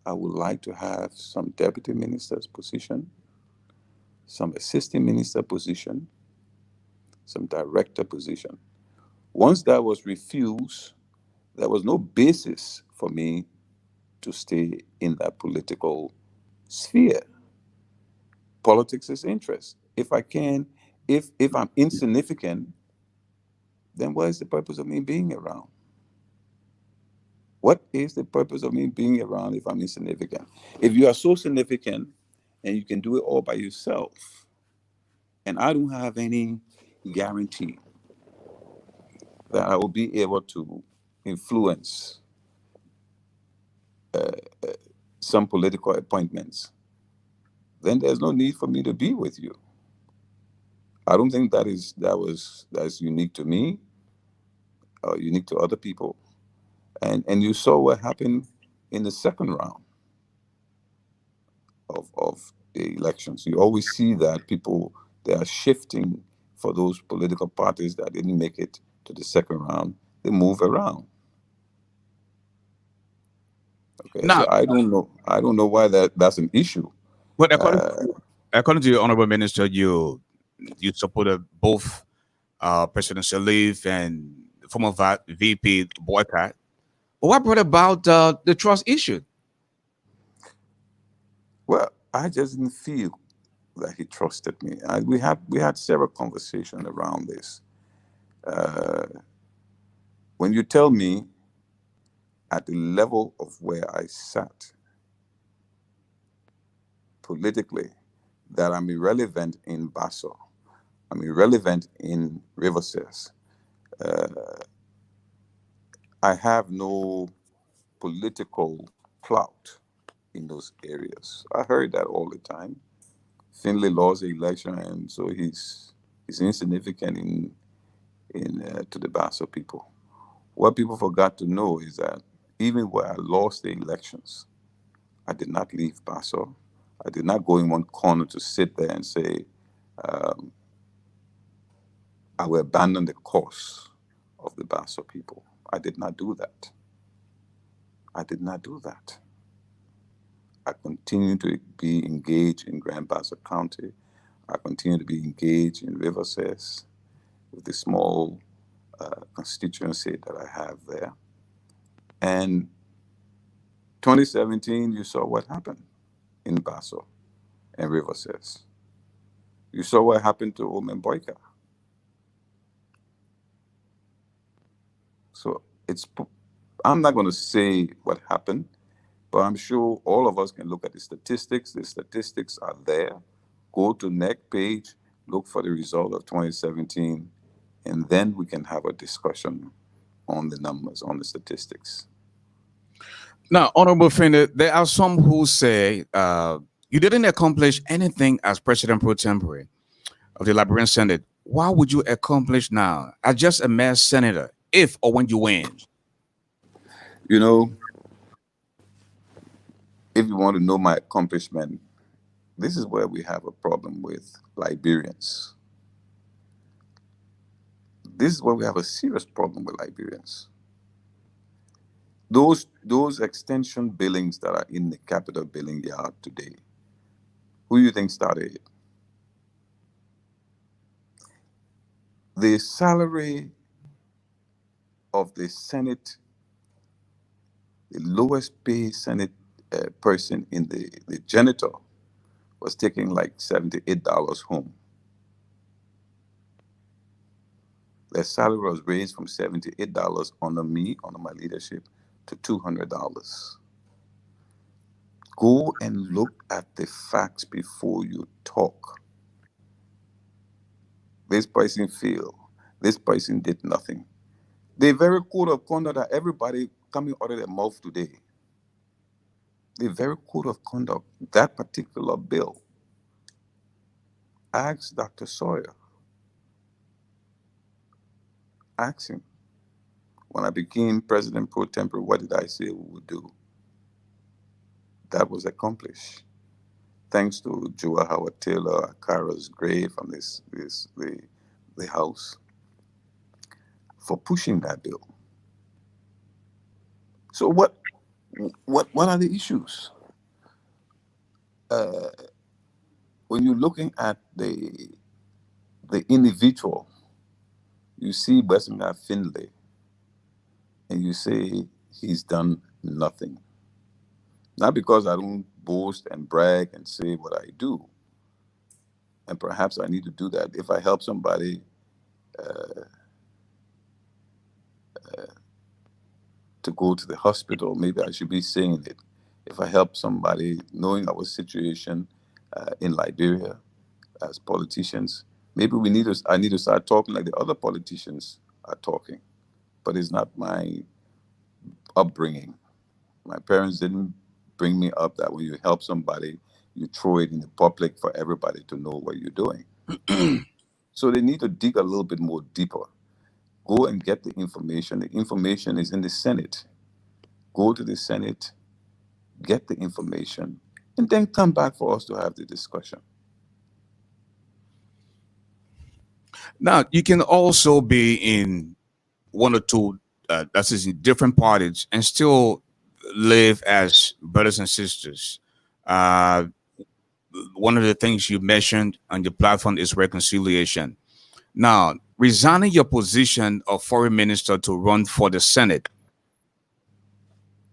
I would like to have some deputy minister's position, some assistant minister position, some director position. Once that was refused, there was no basis for me to stay in that political sphere. Politics is interest. If I'm insignificant, then what is the purpose of me being around? What is the purpose of me being around if I'm insignificant? If you are so significant and you can do it all by yourself, and I don't have any guarantee that I will be able to influence some political appointments, then there's no need for me to be with you. I don't think that's unique to me or unique to other people. And you saw what happened in the second round of the elections. You always see that people, they are shifting for those political parties that didn't make it to the second round. They move around. Okay, Now, so I don't know why that's an issue. But according to your Honorable Minister, you supported both President Salif and former VP Boyka What brought about the trust issue? Well, I just didn't feel that he trusted me. We had several conversations around this. When you tell me at the level of where I sat politically that I'm irrelevant in BASSA, I'm irrelevant in Riverside, I have no political clout in those areas. I heard that all the time. Findley lost the election, and so he's insignificant to the BASSA people. What people forgot to know is that even where I lost the elections, I did not leave BASSA. I did not go in one corner to sit there and say, I will abandon the cause of the BASSA people. I did not do that. I did not do that. I continue to be engaged in Grand Bassa County. I continue to be engaged in Riverside with the small constituency that I have there. And 2017, you saw what happened in Bassa and Riverside. You saw what happened to Omen Boyka. So I'm not going to say what happened, but I'm sure all of us can look at the statistics. The statistics are there. Go to next page, look for the result of 2017, and then we can have a discussion on the numbers, on the statistics. Now, Honorable Findley, there are some who say you didn't accomplish anything as President Pro Tempore of the Liberian Senate. Why would you accomplish now as just a mayor senator if or when you win? You know, if you want to know my accomplishment, this is where we have a problem with Liberians. This is where we have a serious problem with Liberians. Those extension billings that are in the Capitol billing yard today, who do you think started it? The salary of the Senate, the lowest paid Senate person in the janitor was taking like $78 home. Their salary was raised from $78 under my leadership, to $200. Go and look at the facts before you talk. This person failed. This person did nothing. The very code of conduct that everybody coming out of their mouth today, the very code of conduct, that particular bill, ask Dr. Sawyer. Ask him. When I became President Pro Tempore, what did I say we would do? That was accomplished. Thanks to Joa Howard Taylor, Kara's Gray from the House, for pushing that bill. So what are the issues? When you're looking at the individual, you see Western Findley, and you say he's done nothing. Not because I don't boast and brag and say what I do. And perhaps I need to do that. If I help somebody to go to the hospital, maybe I should be saying it. If I help somebody, knowing our situation in Liberia as politicians, maybe I need to start talking like the other politicians are talking. But it's not my upbringing. My parents didn't bring me up that when you help somebody, you throw it in the public for everybody to know what you're doing. So they need to dig a little bit more deeper. Go and get the information. The information is in the Senate. Go to the Senate, get the information, and then come back for us to have the discussion. Now, you can also be in one or two, that is in different parties, and still live as brothers and sisters. One of the things you mentioned on your platform is reconciliation. Now, resigning your position of foreign minister to run for the Senate,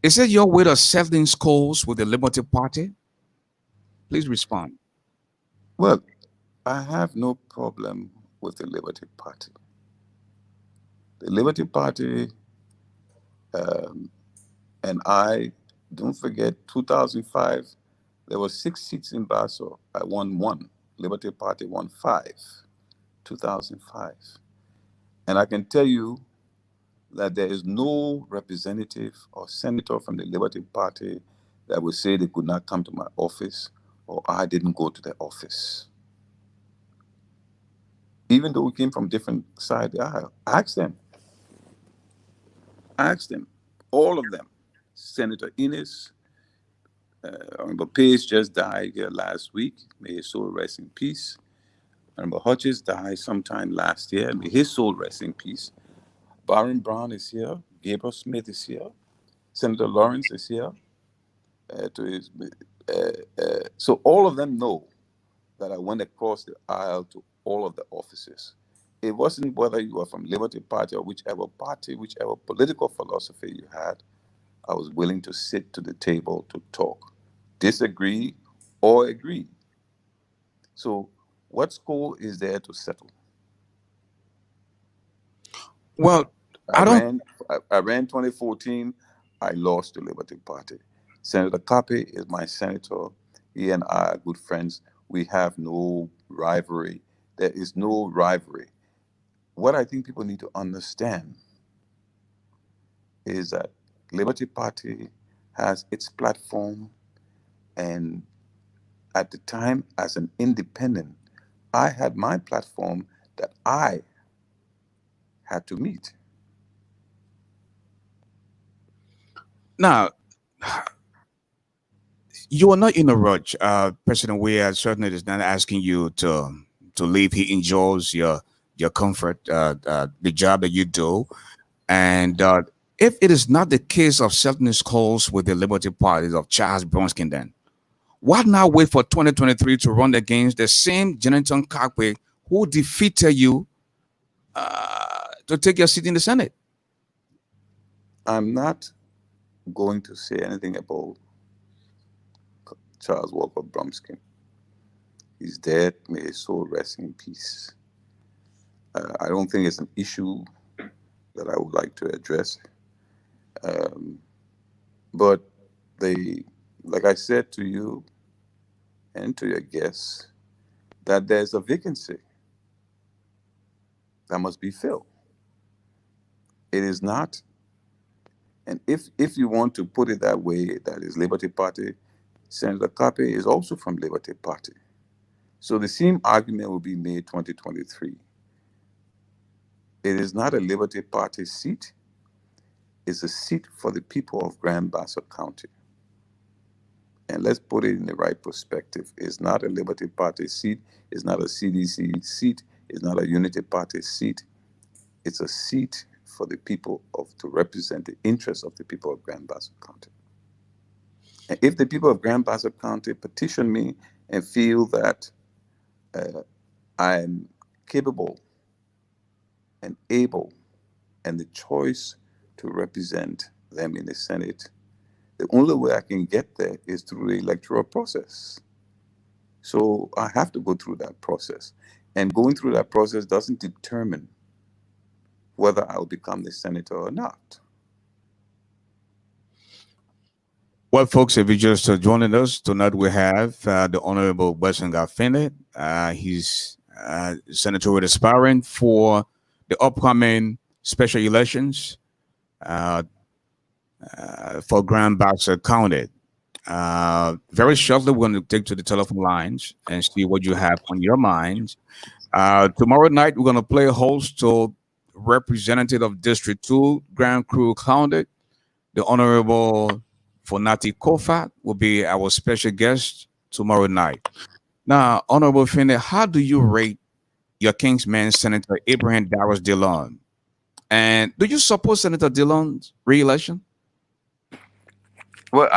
Is it your way of settling scores with the Liberty Party? Please respond. Well, I have no problem with the Liberty Party. The Liberty Party um, and I, don't forget, 2005, there were 6 seats in BASSA. I won 1. Liberty Party won 5, 2005. And I can tell you that there is no representative or senator from the Liberty Party that would say they could not come to my office or I didn't go to their office. Even though we came from different sides of the aisle, ask them, all of them. Senator Innes, Honorable Page just died here last week. May his soul rest in peace. Honorable Hodges died sometime last year. May his soul rest in peace. Byron Brown is here. Gabriel Smith is here. Senator Lawrence is here. So all of them know that I went across the aisle to all of the offices. It wasn't whether you were from Liberty Party or whichever party, whichever political philosophy you had. I was willing to sit to the table to talk, disagree or agree. So what score is there to settle? Well, I ran 2014. I lost to Liberty Party. Senator Kape is my senator. He and I are good friends. We have no rivalry. There is no rivalry. What I think people need to understand is that Liberty Party has its platform, and at the time, as an independent, I had my platform that I had to meet. now, you are not in a rush. President Weah certainly is not asking you to leave. He enjoys your comfort, the job that you do. And if it is not the case of settling scores with the Liberty Party of Charles Bronskin, then why not wait for 2023 to run against the same Jonathan Kakwe who defeated you to take your seat in the Senate? I'm not going to say anything about Charles Walker Bromskin. He's dead. May his soul rest in peace. I don't think it's an issue that I would like to address. But like I said to you and to your guests, that there's a vacancy that must be filled. It is not, and if you want to put it that way, that is Liberty Party, Senator Kape is also from Liberty Party. So the same argument will be made 2023. It is not a Liberty Party seat. It's a seat for the people of Grand Bassa County. And let's put it in the right perspective. It's not a Liberty Party seat. It's not a CDC seat. It's not a Unity Party seat. It's a seat for the people to represent the interests of the people of Grand Bassa County. And if the people of Grand Bassa County petition me and feel that I'm capable and able and the choice to represent them in the Senate, the only way I can get there is through the electoral process. So I have to go through that process. And going through that process doesn't determine whether I'll become the senator or not. Well, folks, if you're just joining us, tonight we have the Honorable BASSA FINDLEY. He's senatorial aspirant for the upcoming special elections for Grand Bassa County. Very shortly, we're going to take to the telephone lines and see what you have on your mind. Tomorrow night, we're going to play host to Representative of District 2, Grand Crew County. The Honorable Fonati Kofa will be our special guest tomorrow night. Now, Honorable Finley, how do you rate your Kingsman Senator Abraham Darius Dillon? And do you support Senator Dillon's re-election? Well,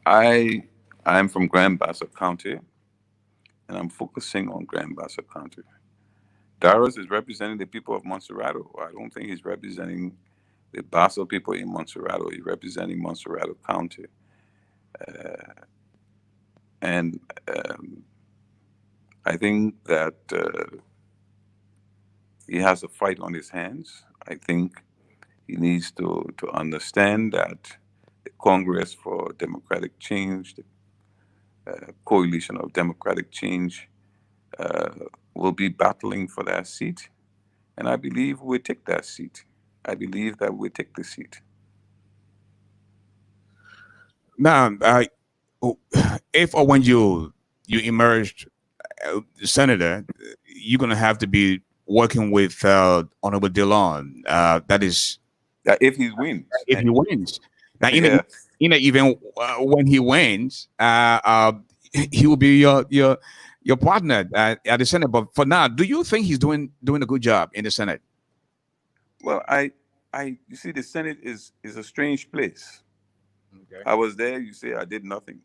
I'm from Grand Bassa County, and I'm focusing on Grand Bassa County. Darius is representing the people of Montserrat. I don't think he's representing the BASSA people in Montserrat, he's representing Montserrat County. And I think that he has a fight on his hands. I think he needs to understand that the Congress for Democratic Change, the Coalition of Democratic Change, will be battling for that seat. And I believe we take that seat. I believe that we take the seat. Now, if or when you emerged senator, you're gonna have to be working with Honorable Dillon. That is, If he wins. if he wins. Now, Yeah. even when he wins, he will be your partner at the Senate. But for now, do you think he's doing a good job in the Senate? Well, you see, the Senate is a strange place. Okay. I was there. You say I did nothing.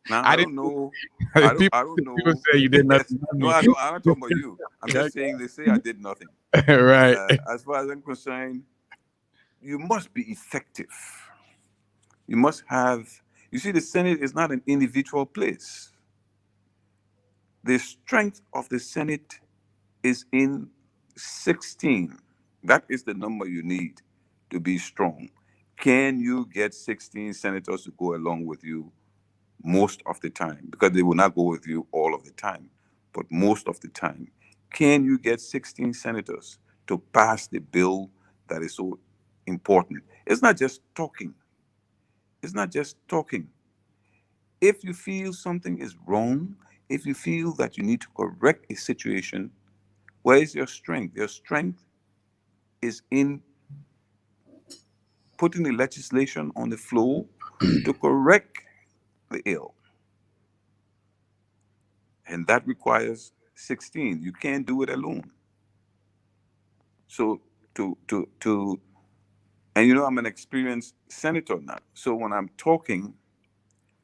Now I I didn't- don't know. People- I don't know. people say you did nothing. No, I don't. I'm not talking about you. I'm just saying they say I did nothing. Right. As far as I'm concerned, you must be effective. You must have. You see, the Senate is not an individual place. The strength of the Senate is in 16. That is the number you need to be strong. Can you get 16 senators to go along with you most of the time? Because they will not go with you all of the time, but most of the time. Can you get 16 senators to pass the bill that is so important? It's not just talking. It's not just talking. If you feel something is wrong, if you feel that you need to correct a situation, where is your strength? Your strength is in putting the legislation on the floor to correct the ill. And that requires 16. You can't do it alone. So and you know, I'm an experienced senator now. So when I'm talking,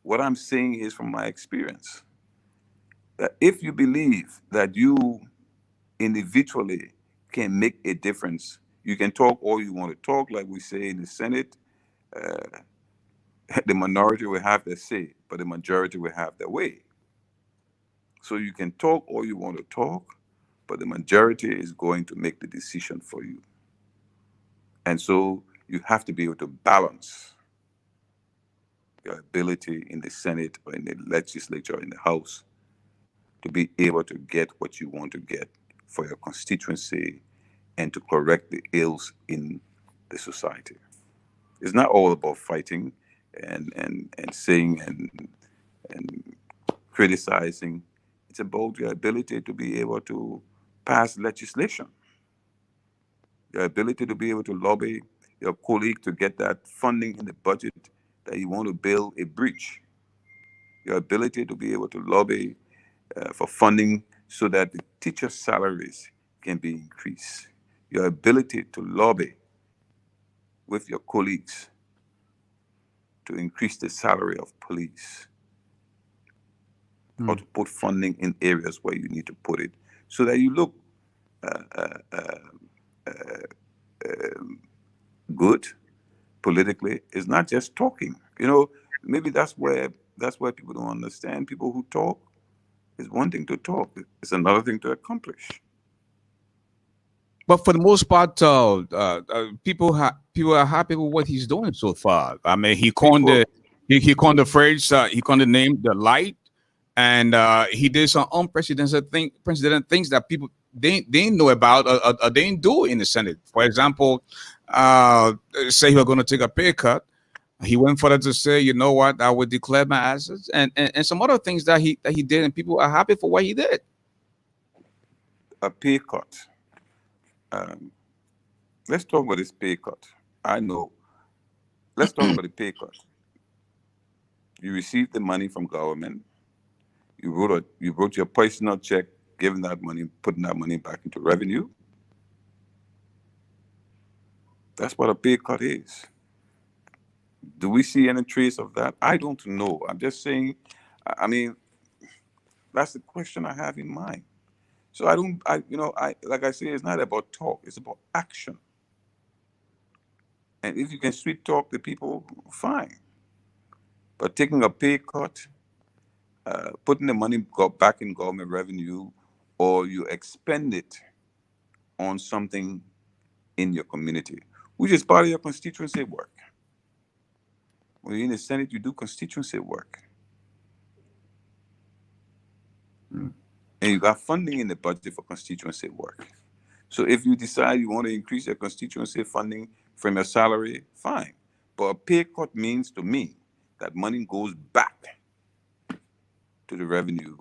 what I'm saying is from my experience, that if you believe that you individually can make a difference, you can talk all you want to talk, like we say in the Senate. The minority will have their say, but the majority will have their way. So you can talk all you want to talk, but the majority is going to make the decision for you. And so you have to be able to balance your ability in the Senate or in the legislature or in the House to be able to get what you want to get for your constituency and to correct the ills in the society. It's not all about fighting and saying and criticizing. It's about your ability to be able to pass legislation, your ability to be able to lobby your colleague to get that funding in the budget that you want to build a bridge, your ability to be able to lobby for funding so that the teacher salaries can be increased, your ability to lobby with your colleagues to increase the salary of police, or to put funding in areas where you need to put it, so that you look good politically. It's not just talking. You know, maybe that's where people don't understand. People who talk is one thing to talk. It's another thing to accomplish. But for the most part, people are happy with what he's doing so far. I mean, he coined he coined the phrase, he coined the name, the light, and he did some unprecedented things that people they didn't know about or they didn't do in the Senate. For example, say he was going to take a pay cut. He went further to say, you know what, I would declare my assets, and some other things that he did, and people are happy for what he did. A pay cut. Let's talk about this pay cut. I know. Let's talk about the pay cut. You received the money from government. You wrote your personal check, giving that money, putting that money back into revenue. That's what a pay cut is. Do we see any trace of that? I don't know. I'm just saying, I mean, that's the question I have in mind. So like I say, it's not about talk, it's about action. And if you can sweet talk the people, fine. But taking a pay cut, putting the money back in government revenue, or you expend it on something in your community, which is part of your constituency work. When you're in the Senate, you do constituency work. And you got funding in the budget for constituency work. So if you decide you want to increase your constituency funding from your salary, fine. But a pay cut means to me that money goes back to the revenue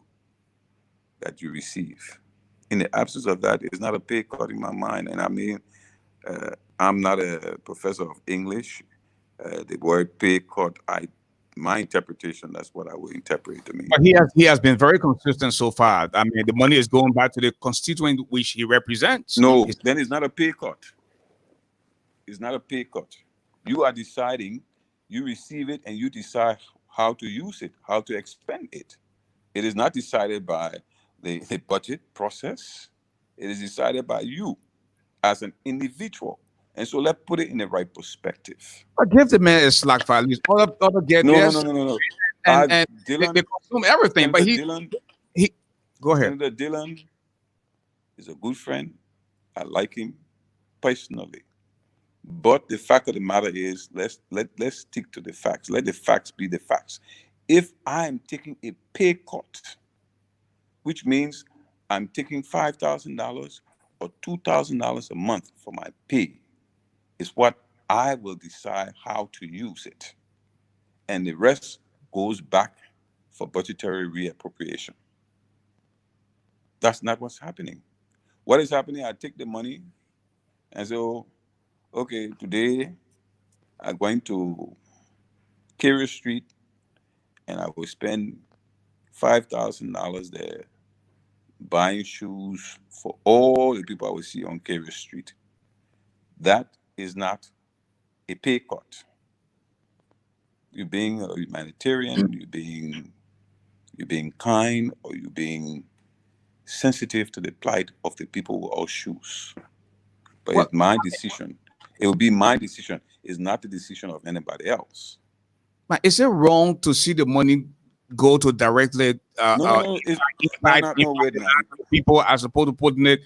that you receive. In the absence of that, it's not a pay cut in my mind. And I mean, I'm not a professor of English. The word pay cut, my interpretation, that's what I would interpret to mean. But he has been very consistent so far. I mean, the money is going back to the constituent which he represents. No, then it's not a pay cut. It's not a pay cut. You are deciding, you receive it, and you decide how to use it, how to expend it. It is not decided by the budget process. It is decided by you as an individual. And so let's put it in the right perspective. But give the man a slack for at least other get No. And Dylan, they consume everything. Senator But he go ahead. Senator Dylan is a good friend. I like him personally. But the fact of the matter is, let's stick to the facts. Let the facts be the facts. If I'm taking a pay cut, which means I'm taking $5,000 or $2,000 a month for my pay, is what I will decide how to use it. And the rest goes back for budgetary reappropriation. That's not what's happening. What is happening, I take the money and say, oh, okay, today I'm going to Carey Street and I will spend $5,000 there buying shoes for all the people I will see on Carey Street. That is not a pay cut. You're being a humanitarian, you're being kind, or you're being sensitive to the plight of the people without shoes. But it's my decision. It will be my decision. It's not the decision of anybody else. Is it wrong to see the money go to directly people as opposed to putting it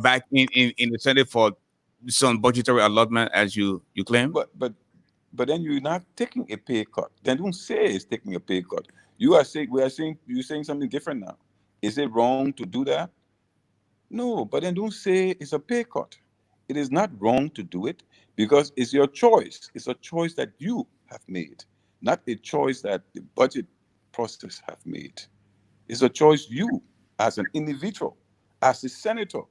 back in the Senate for some budgetary allotment, as you claim? But then you're not taking a pay cut. Then don't say it's taking a pay cut. You're saying something different now. Is it wrong to do that? No, but then don't say it's a pay cut. It is not wrong to do it because it's your choice. It's a choice that you have made, not a choice that the budget process have made. It's a choice you, as an individual, as a senator,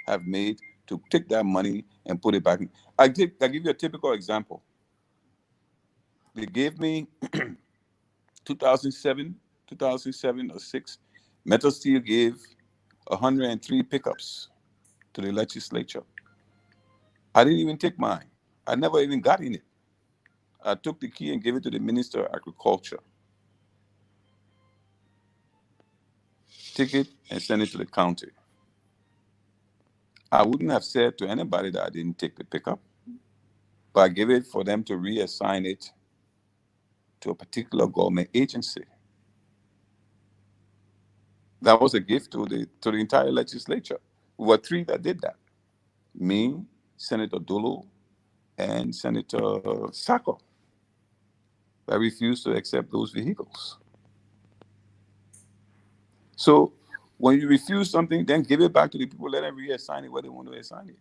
have made to take that money and put it back. I give you a typical example. They gave me 2007 or 6. Metal Steel gave 103 pickups to the legislature. I didn't even take mine. I never even got in it. I took the key and gave it to the Minister of Agriculture. Take it and send it to the county. I wouldn't have said to anybody that I didn't take the pickup, but I gave it for them to reassign it to a particular government agency. That was a gift to the entire legislature. We were 3 that did that. Me, Senator Dolo, and Senator Sacco. I refused to accept those vehicles. So when you refuse something, then give it back to the people, let them reassign it where they want to assign it.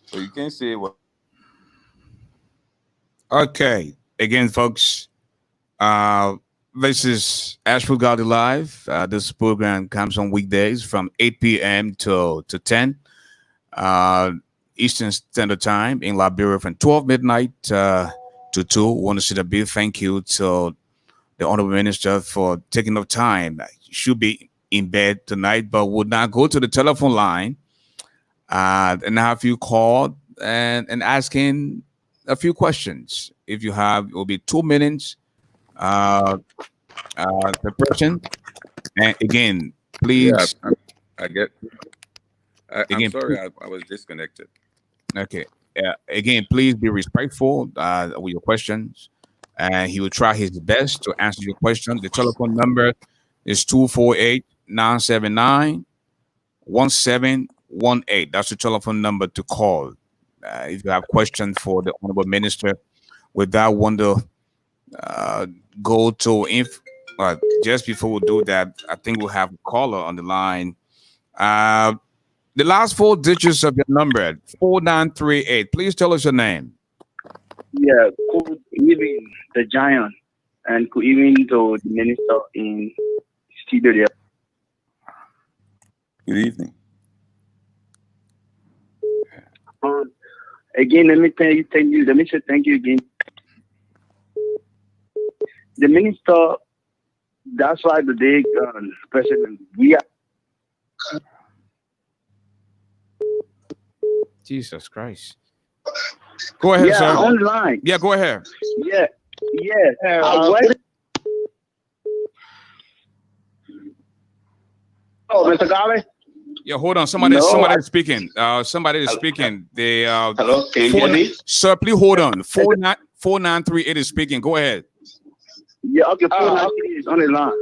So you can't say, well. Okay. Again, folks, this is ASHFORD GARLEY Live. This program comes on weekdays from 8 p.m. to 10 Eastern Standard Time in Liberia, from 12 midnight to 2. We want to say a big thank you to the Honorable Minister for taking up time. He should be in bed tonight, but would not go to the telephone line and have you call and asking a few questions. If you have, it will be 2 minutes per person. And again, please. Yeah, I'm sorry, I was disconnected. Okay. Again, please be respectful with your questions, and he will try his best to answer your question. The telephone number is 248-979-1718. That's the telephone number to call if you have questions for the Honorable Minister. With that, want to go to just before we do that, I think we'll have a caller on the line. The last 4 digits of your number, 4938. Please tell us your name. Yeah, good evening, the giant, and good evening to the minister in studio there. Good evening. Again, let me thank you. Let me say thank you again. The minister, that's why today, President, we are. Jesus Christ. Go ahead, sir. Online. Yeah, go ahead. Yeah. Oh, Mr. Garley? Yeah, hold on. Somebody is speaking. Somebody is speaking. They hello, can you hear me? Sir, please hold on. 4938 is speaking. Go ahead. Yeah, okay, 4938 is on the line.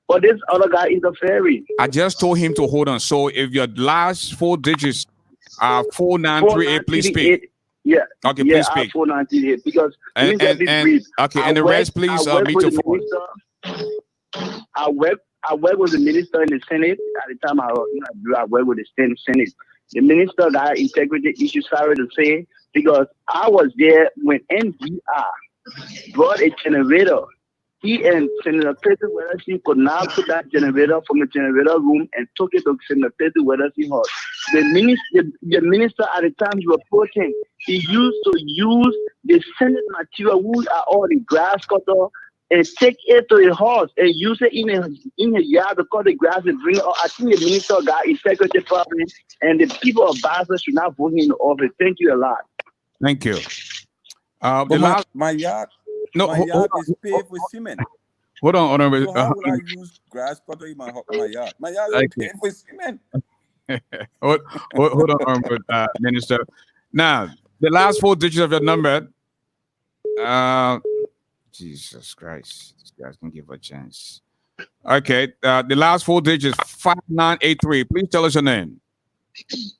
But this other guy interfering. I just told him to hold on. So if your last 4 digits are 4938, please speak. Yeah. Okay, please speak. 4938 because and the rest, please meet your phone. I work with the minister in the Senate at the time. I work with the Senate. The minister got integrity issues. Sorry to say, because I was there when NDR brought a generator. He and Senator Peter Weathersby could not put that generator from the generator room and took it to Senator Peter Weathersby house. The minister at the time he was approaching, he used to use the Senate material, who are all the grass cutter, and take it to his house and use it in his yard to cut the grass and bring it up. I think the minister got integrity problem, and the people of BASSA should not vote him in the office. Thank you a lot. Thank you. My yard. No, my yard is paved with cement. Hold on, so how would I use grass cutter in my yard? My yard is paved with cement. hold on, Minister. Now, the last 4 digits of your number. Jesus Christ, this guy's gonna give a chance. Okay, the last 4 digits, 5983. Please tell us your name.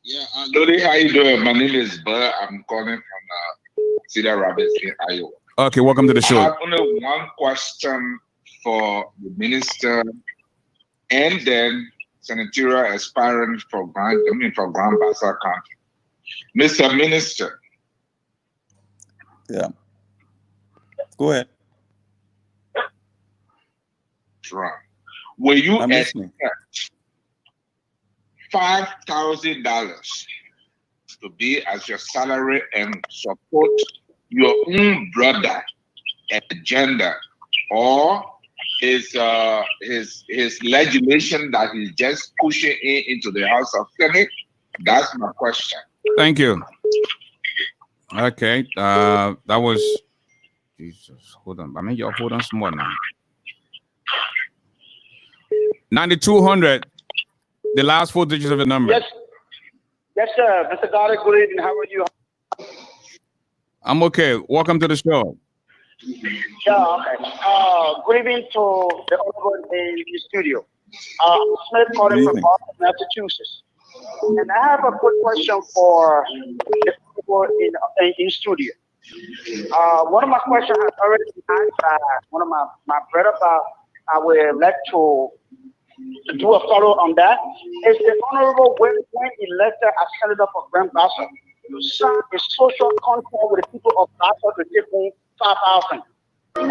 Yeah, Lodi, how you doing? My name is Bud. I'm calling from Cedar Rapids in Iowa. Okay, welcome to the show. I have only one question for the minister, and then senatorial aspirant for Grand BASSA County. Mr. Minister. Yeah. Go ahead. Right. Will you accept $5,000 to be as your salary and support your own brother agenda, or his legislation that he's just pushing into the House of Senate? That's my question. Thank you. Okay, that was Jesus. Hold on. I mean, y'all hold on some more now. 9200. The last 4 digits of the number. Yes, sir. Mr. Goddard, good evening. How are you? I'm okay. Welcome to the show. Yeah, okay. Good evening to the honorable in the studio. Smith calling from Boston, Massachusetts. And I have a quick question for the people in studio. One of my questions has already been asked by one of my brother, but I would like to do a follow on that. Is the honorable when elected as senator for Grand BASSA to sign a social contract with the people of BASSA to give him $5,000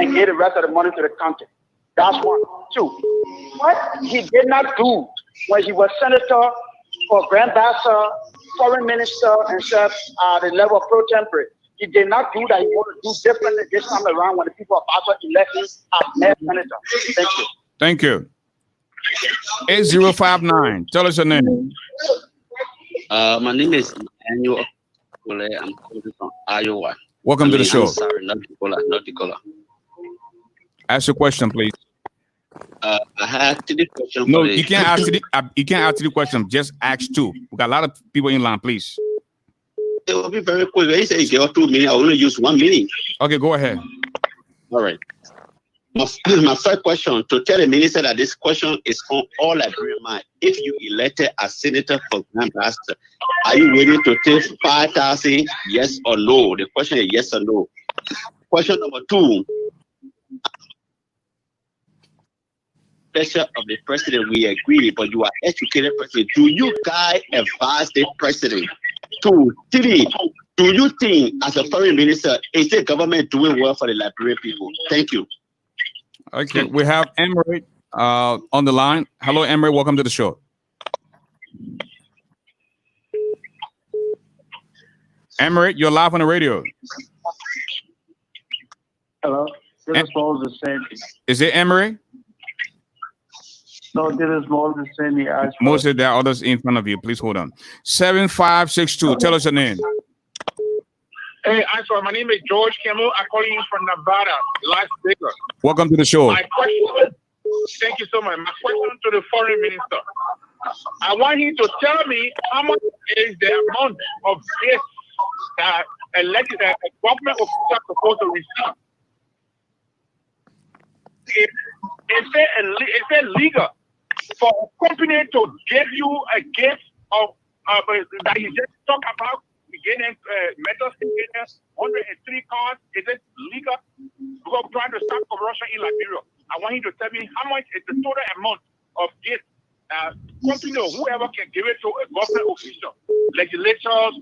and give the rest of the money to the county? That's 1. 2, what he did not do when he was senator for Grand BASSA, foreign minister, and served the level of pro tempore. He did not do that. He wanted to do differently this time around when the people of BASSA elected as mayor senator. Thank you. Thank you. 8059. Tell us your name. My name is Emmanuel. I'm calling from Iowa. Welcome to the show. Sorry, not Nicola. Ask your question, please. I had 3 questions. No, you can't ask the question. Just ask 2. We got a lot of people in line, please. It will be very quick. He said, give 2 minutes. I only use 1 minute. Okay, go ahead. All right. My first question, to tell the minister that this question is on all Liberian mind. If you elected as senator for Grand Bassa, are you willing to take 5,000? Yes or no? The question is yes or no. Question number 2. Pressure of the president, we agree, but you are educated president. Do you guys advise the president? 2, 3, do you think as a foreign minister, is the government doing well for the Liberian people? Thank you. Okay, we have Emery on the line. Hello, Emery. Welcome to the show. Emery, you're live on the radio. Hello, this is Moses Sandy. Is it Emery? No, this is Moses Sandy. Moses, there are others in front of you. Please hold on. 7562. Tell us your name. Hey, Ashford, my name is George Kimmel. I'm calling you from Nevada, Las Vegas. Welcome to the show. My question, thank you so much. My question to the foreign minister. I want him to tell me how much is the amount of this elected government official supposed to receive. Is it legal for a company to give you a gift of that you just talk about? Beginning metal containers, 103 cars. Is it legal? Because we're trying to stop corruption in Liberia. I want you to tell me how much is the total amount of this company or whoever can give it to a government official, legislators,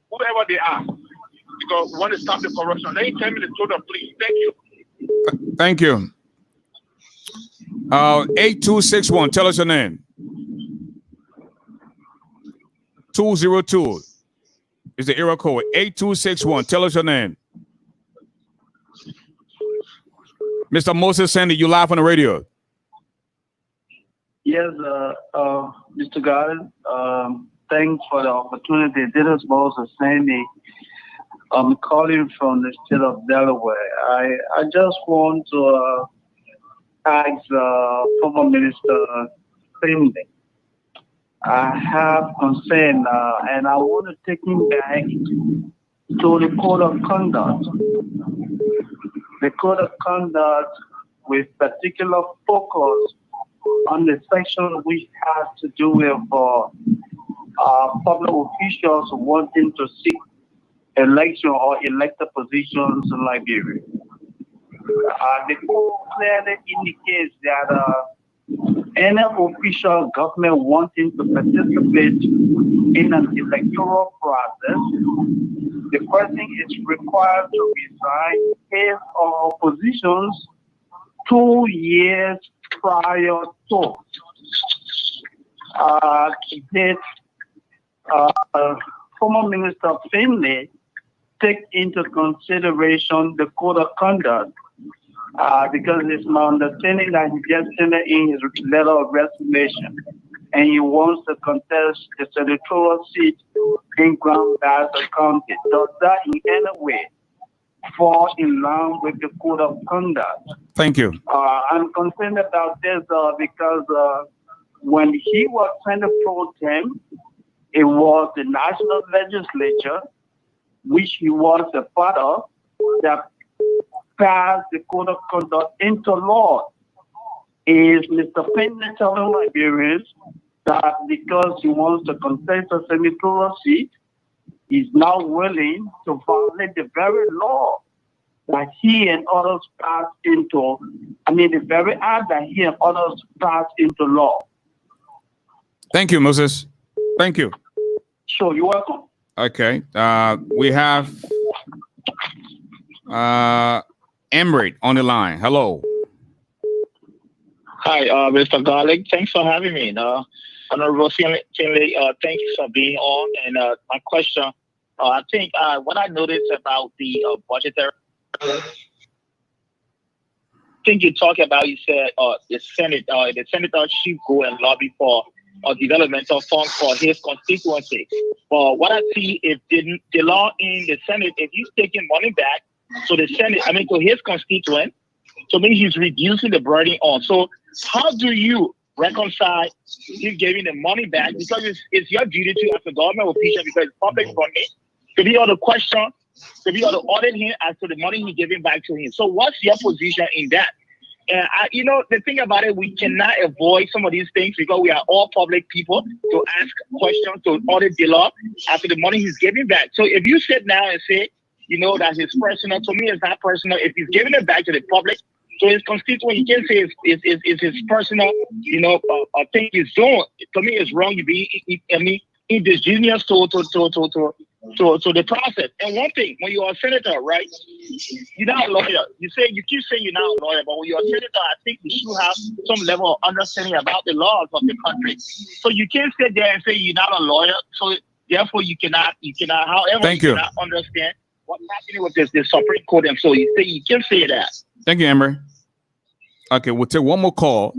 whoever they are. Because we want to stop the corruption. Let me tell me the total, please. Thank you. Thank you. 8261. Tell us your name. 202. Is the area code 8261. Tell us your name. Mr. Moses Sandy, you live on the radio. Yes, Mr. Garden. Thanks for the opportunity. This is Moses Sandy. I'm calling from the state of Delaware. I just want to ask former Minister FINDLEY. I have concern, and I want to take him back to the code of conduct. The code of conduct with particular focus on the section which has to do with public officials wanting to seek election or elected positions in Liberia. The code clearly indicates that any official government wanting to participate in an electoral process, the person is required to resign his or her positions 2 years prior to. Did former Minister FINDLEY take into consideration the code of conduct? Because it's my understanding that he just sent in his letter of resignation and he wants to contest the senatorial seat in Grand Bassa County. Does that in any way fall in line with the code of conduct? Thank you. I'm concerned about this because when he was Senate Pro Tem, it was the national legislature, which he was a part of, that passed the code of conduct into law. Is Mr. FINDLEY telling Liberians that because he wants to contest a senatorial seat, he's now willing to violate the very law that he and others passed into, the very act that he and others passed into law? Thank you, Moses. Thank you. Sure, you're welcome. Okay. We have Emery on the line. Hello. Hi, Mr. Garlic. Thanks for having me. Honorable Finley, thank you for being on. And my question, I think what I noticed about the budgetary, I think you talked about, you said the senator should go and lobby for developmental funds for his constituency. But what I see, if the law in the Senate, if he's taking money back, so the Senate, to his constituent, so means he's reducing the burden on. So how do you reconcile him giving the money back? Because it's your duty to, as a government official, because it's public money, to be able to question, to be able to audit him as to the money he's giving back to him. So what's your position in that? And the thing about it, we cannot avoid some of these things because we are all public people to ask questions, to audit the law after the money he's giving back. So if you sit down and say, that his personal, to me, it's not personal. If he's giving it back to the public, to his constituent, you can't say it's his personal, thing he's doing. To me, it's wrong. You be, indigenous to the process. And one thing, when you're a senator, right, you're not a lawyer. You keep saying you're not a lawyer, but when you're a senator, I think you should have some level of understanding about the laws of the country. So you can't sit there and say you're not a lawyer. So therefore, you cannot. However, you cannot understand what's happening with the Supreme Court. And so you can say that. Thank you, Emery. Okay, we'll take one more call,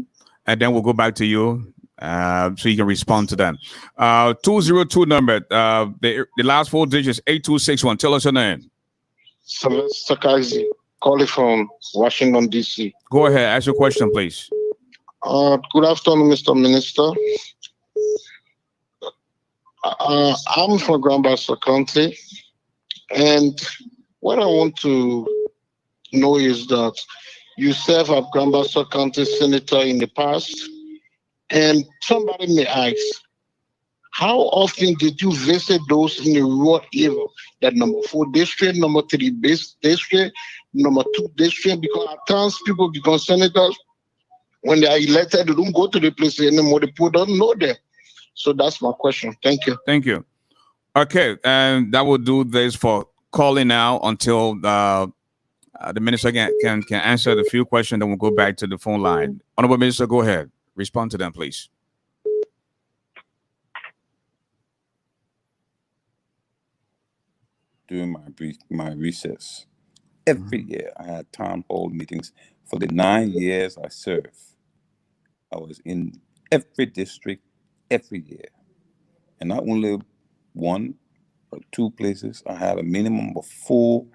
and then we'll go back to you. So you can respond to them. 202 number, the last 4 digits, 8261. Tell us your name. Sylvester Kazi, calling from Washington, D.C. Go ahead. Ask your question, please. Good afternoon, Mr. Minister. I'm from Grand Bassa County, and what I want to know is that you serve as Grand Bassa County Senator in the past. And somebody may ask, how often did you visit those in the rural area, that number 4 district, number 3 base district, number 2 district? Because at times people become senators, when they are elected, they don't go to the place anymore. The people don't know them. So that's my question. Thank you. Thank you. Okay, and that will do this for calling now until the minister can answer the few questions. Then we'll go back to the phone line. Honorable Minister, go ahead. Respond to them, please. During my recess, every year I had town hall meetings. For the 9 years I served, I was in every district every year. And not only 1 or 2 places, I had a minimum of 4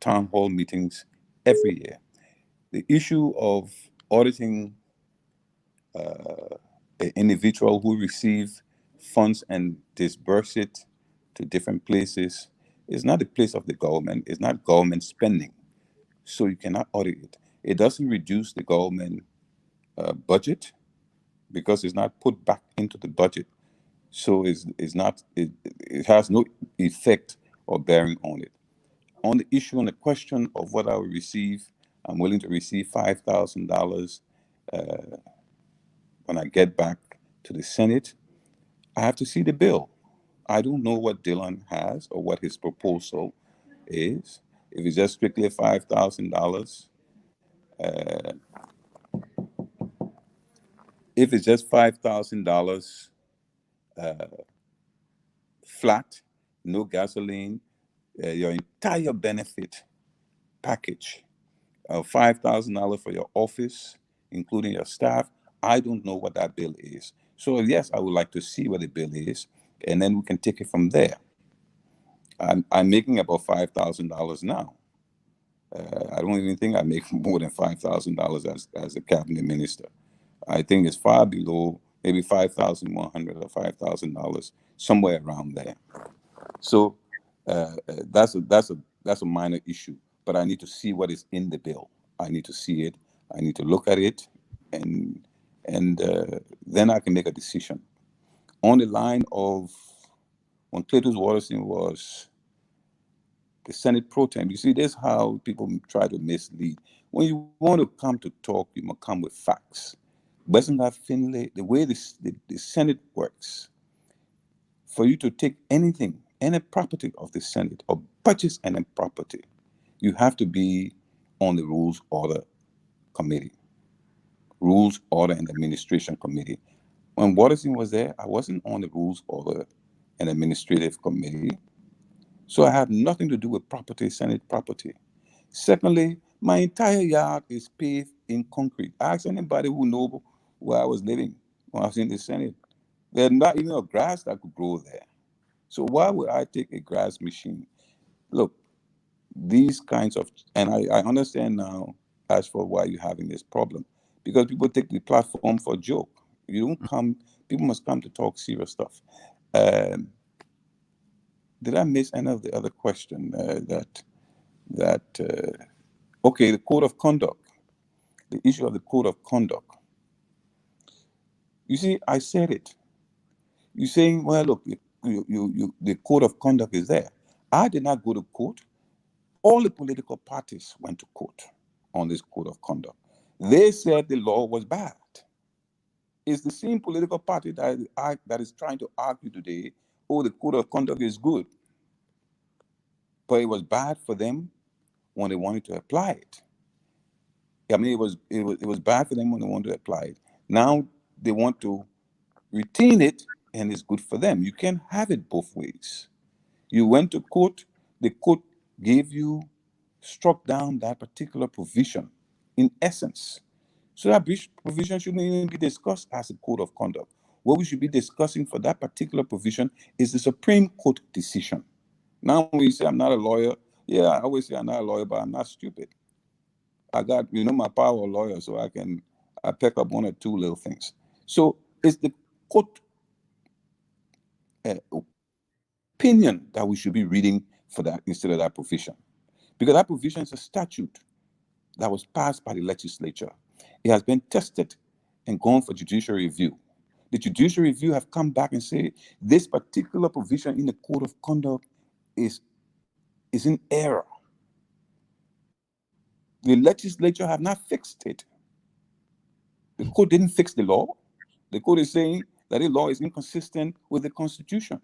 town hall meetings every year. The issue of auditing an individual who receives funds and disperse it to different places is not the place of the government. It's not government spending. So you cannot audit it. It doesn't reduce the government budget because it's not put back into the budget. So it has no effect or bearing on it. On the issue, on the question of what I will receive, I'm willing to receive $5,000 when I get back to the Senate. I have to see the bill. I don't know what Dylan has or what his proposal is. If it's just strictly $5,000, if it's just $5,000 flat, no gasoline, your entire benefit package of $5,000 for your office, including your staff, I don't know what that bill is. So yes, I would like to see what the bill is, and then we can take it from there. I'm making about $5,000 now. I don't even think I make more than $5,000 as a cabinet minister. I think it's far below, maybe $5,100 or $5,000, somewhere around there. So that's a minor issue, but I need to see what is in the bill. I need to see it. I need to look at it, and then I can make a decision. On the line of when Cletus Watterson was the Senate pro tem, you see, this is how people try to mislead. When you want to come to talk, you must come with facts. Wasn't that Finley, the way the Senate works, for you to take anything, any property of the Senate or purchase any property, you have to be on the Rules Order Committee, Rules Order and Administration Committee. When Watterson was there, I wasn't on the Rules Order and Administrative Committee, so I had nothing to do with property, Senate property. Secondly, my entire yard is paved in concrete. Ask anybody who knows where I was living when I was in the Senate. There's not even a grass that could grow there. So why would I take a grass machine? Look, these kinds of, and I understand now, ASHFORD, why you're having this problem. Because people take the platform for a joke. You don't come, people must come to talk serious stuff. did I miss any of the other question okay, the code of conduct, the issue of the code of conduct. You see, I said it. You're saying, well, look, the code of conduct is there. I did not go to court. All the political parties went to court on this code of conduct. They said the law was bad. It's the same political party that is trying to argue today, oh, the code of conduct is good. But it was bad for them when they wanted to apply it. I mean, it was bad for them when they wanted to apply it. Now they want to retain it, and it's good for them. You can't have it both ways. You went to court, the court gave you, struck down that particular provision, in essence. So that provision shouldn't even be discussed as a code of conduct. What we should be discussing for that particular provision is the Supreme Court decision. Now, when you say I'm not a lawyer, yeah, I always say I'm not a lawyer, but I'm not stupid. I got, my power of lawyer, so I pick up one or two little things. So it's the court opinion that we should be reading for that instead of that provision. Because that provision is a statute that was passed by the legislature. It has been tested and gone for judicial review. The judicial review have come back and say this particular provision in the code of conduct is in error. The legislature have not fixed it. The court didn't fix the law. The court is saying that the law is inconsistent with the Constitution.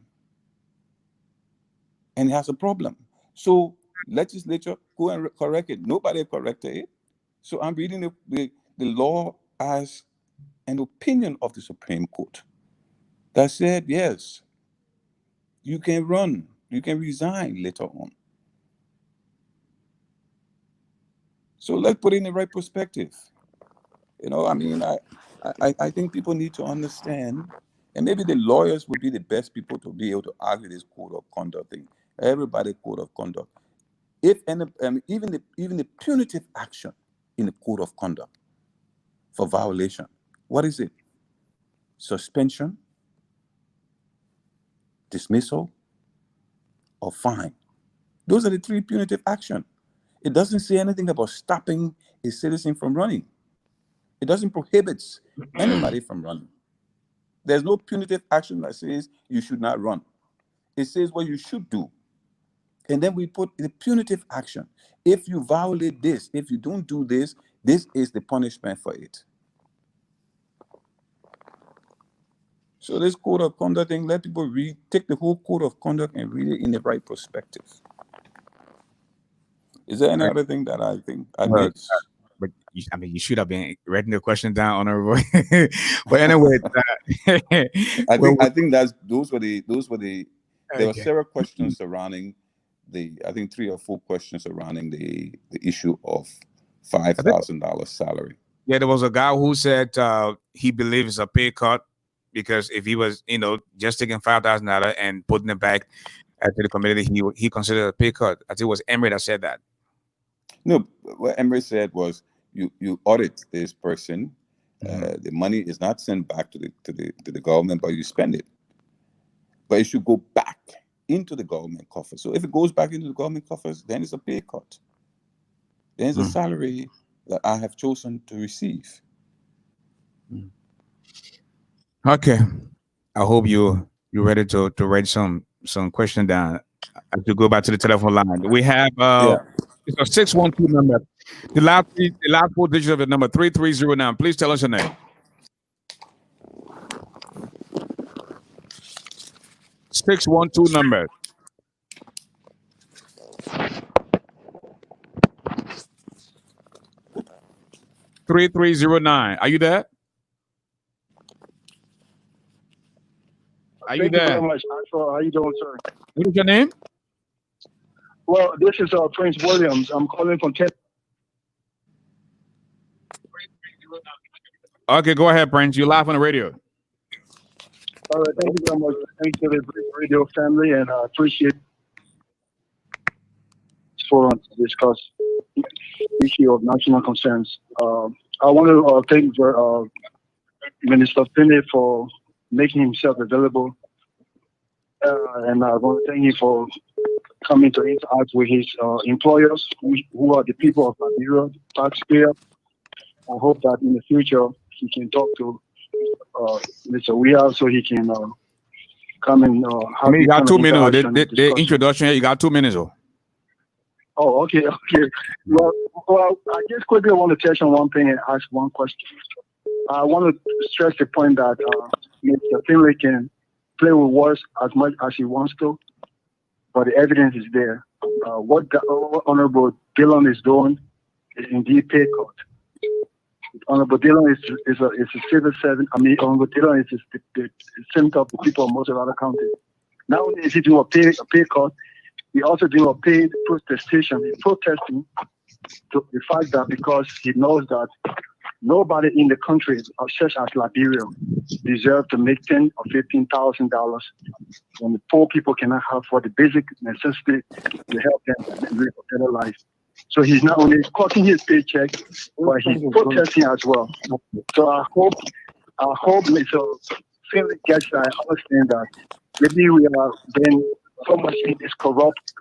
And it has a problem. So legislature, go and correct it. Nobody corrected it. So I'm reading the law as an opinion of the Supreme Court that said, yes, you can run, you can resign later on. So let's put it in the right perspective. I mean, I think people need to understand, and maybe the lawyers would be the best people to be able to argue this code of conduct thing. Everybody code of conduct. Even the punitive action in the code of conduct for violation, what is it? Suspension, dismissal, or fine. Those are the three punitive actions. It doesn't say anything about stopping a citizen from running. It doesn't prohibit anybody from running. There's no punitive action that says you should not run. It says what you should do. And then we put the punitive action. If you violate this, if you don't do this, this is the punishment for it. So this code of conduct thing, let people take the whole code of conduct and read it in the right perspective. Is there any other thing that I think I missed? But you should have been writing the question down on our voice. But anyway, I think those were the. There were several questions surrounding I think 3 or 4 questions surrounding the issue of $5,000 salary. Yeah, there was a guy who said he believes a pay cut because if he was, just taking $5,000 and putting it back to the community, he considered a pay cut. I think it was Emery that said that. No, what Emery said was you audit this person. The money is not sent back to the government, but you spend it. But it should go back into the government coffers. So if it goes back into the government coffers, then it's a pay cut. Then it's a salary that I have chosen to receive. Okay, I hope you're ready to write some question down. I have to go back to the telephone line. We have it's a 612 number. The last 4 digits of the number 3309. Please tell us your name. 612 number. 3309. Are you there? Are you there? Thank you very much. How you doing, sir? What is your name? Well, this is Prince Williams. I'm calling from Texas. Okay, go ahead, Prince. You're live on the radio. All right, thank you very much. Thanks to the radio family, and I appreciate this forum to discuss the issue of national concerns. I want to thank Minister Finley for making himself available and I want to thank him for coming to interact with his employers, who are the people of Liberia, taxpayers. I hope that in the future he can talk to Mr. Weah so he can come and have. You got 2 minutes. The introduction, you got 2 minutes. Oh, okay. Well, I just quickly want to touch on one thing and ask one question. I want to stress the point that Mr. Finley can play with words as much as he wants to, but the evidence is there. What the Honorable Dillon is doing is indeed pay cut. Honorable Dillon is a civil servant. I mean, Honorable Dillon is the senator of the people of Mosarada County. Not only is he doing a pay cut, he also doing a paid protestation. He's protesting to the fact that because he knows that nobody in the country, such as Liberia, deserves to make $10,000 or $15,000 when the poor people cannot have for the basic necessity to help them live a better life. So he's not only cutting his paycheck, but he's protesting as well. So I hope Mr. Finley gets that. I understand that maybe we are then so much in this corrupt